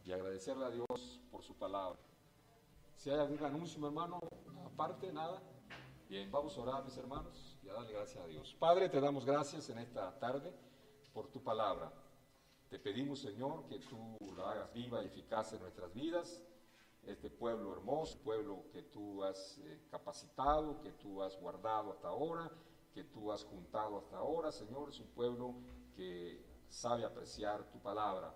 y agradecerle a Dios por su palabra. Si hay algún anuncio, mi hermano, aparte, nada. Bien, vamos a orar, mis hermanos, y a darle gracias a Dios. Padre, te damos gracias en esta tarde por tu palabra. Te pedimos, Señor, que tú la hagas viva y eficaz en nuestras vidas. Este pueblo hermoso, pueblo que tú has capacitado, que tú has guardado hasta ahora, que tú has juntado hasta ahora, Señor, es un pueblo que sabe apreciar tu palabra.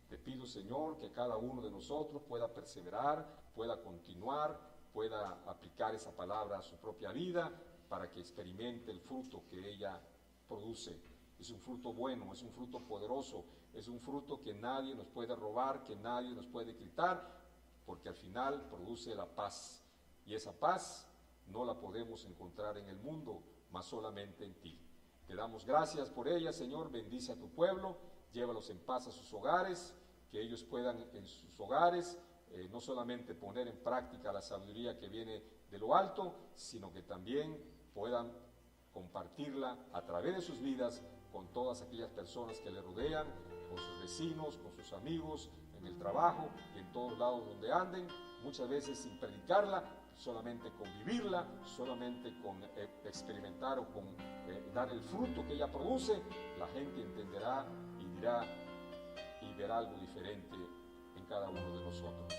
Te pido, Señor, que cada uno de nosotros pueda perseverar, pueda continuar, pueda aplicar esa palabra a su propia vida para que experimente el fruto que ella produce. Es un fruto bueno, es un fruto poderoso, es un fruto que nadie nos puede robar, que nadie nos puede quitar, porque al final produce la paz. Y esa paz no la podemos encontrar en el mundo, mas solamente en ti. Te damos gracias por ella, Señor. Bendice a tu pueblo, llévalos en paz a sus hogares, que ellos puedan en sus hogares no solamente poner en práctica la sabiduría que viene de lo alto, sino que también puedan compartirla a través de sus vidas con todas aquellas personas que le rodean, con sus vecinos, con sus amigos, en el trabajo y en todos lados donde anden, muchas veces sin predicarla, solamente con vivirla, solamente con experimentar o con dar el fruto que ella produce, la gente entenderá y dirá y verá algo diferente en cada uno de nosotros.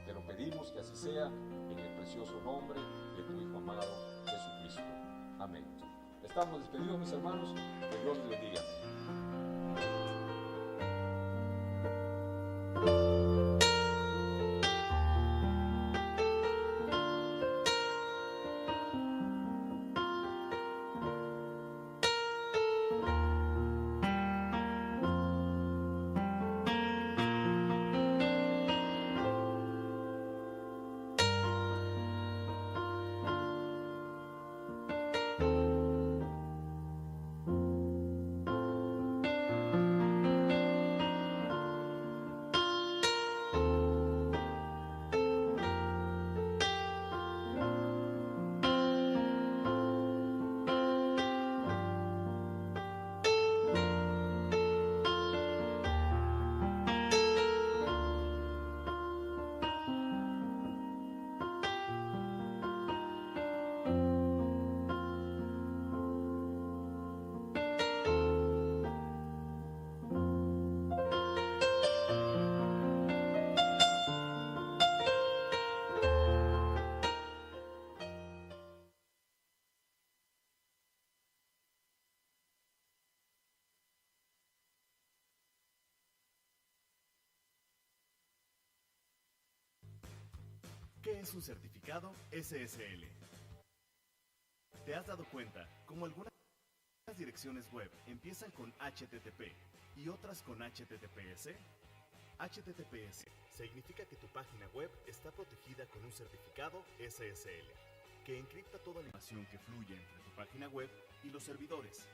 Te lo pedimos que así sea, en el precioso nombre de tu Hijo amado Jesucristo. Amén. Estamos despedidos, mis hermanos. Que Dios les bendiga. ¿Qué es un certificado SSL? ¿Te has dado cuenta cómo algunas direcciones web empiezan con HTTP y otras con HTTPS? HTTPS significa que tu página web está protegida con un certificado SSL, que encripta toda la información que fluye entre tu página web y los servidores.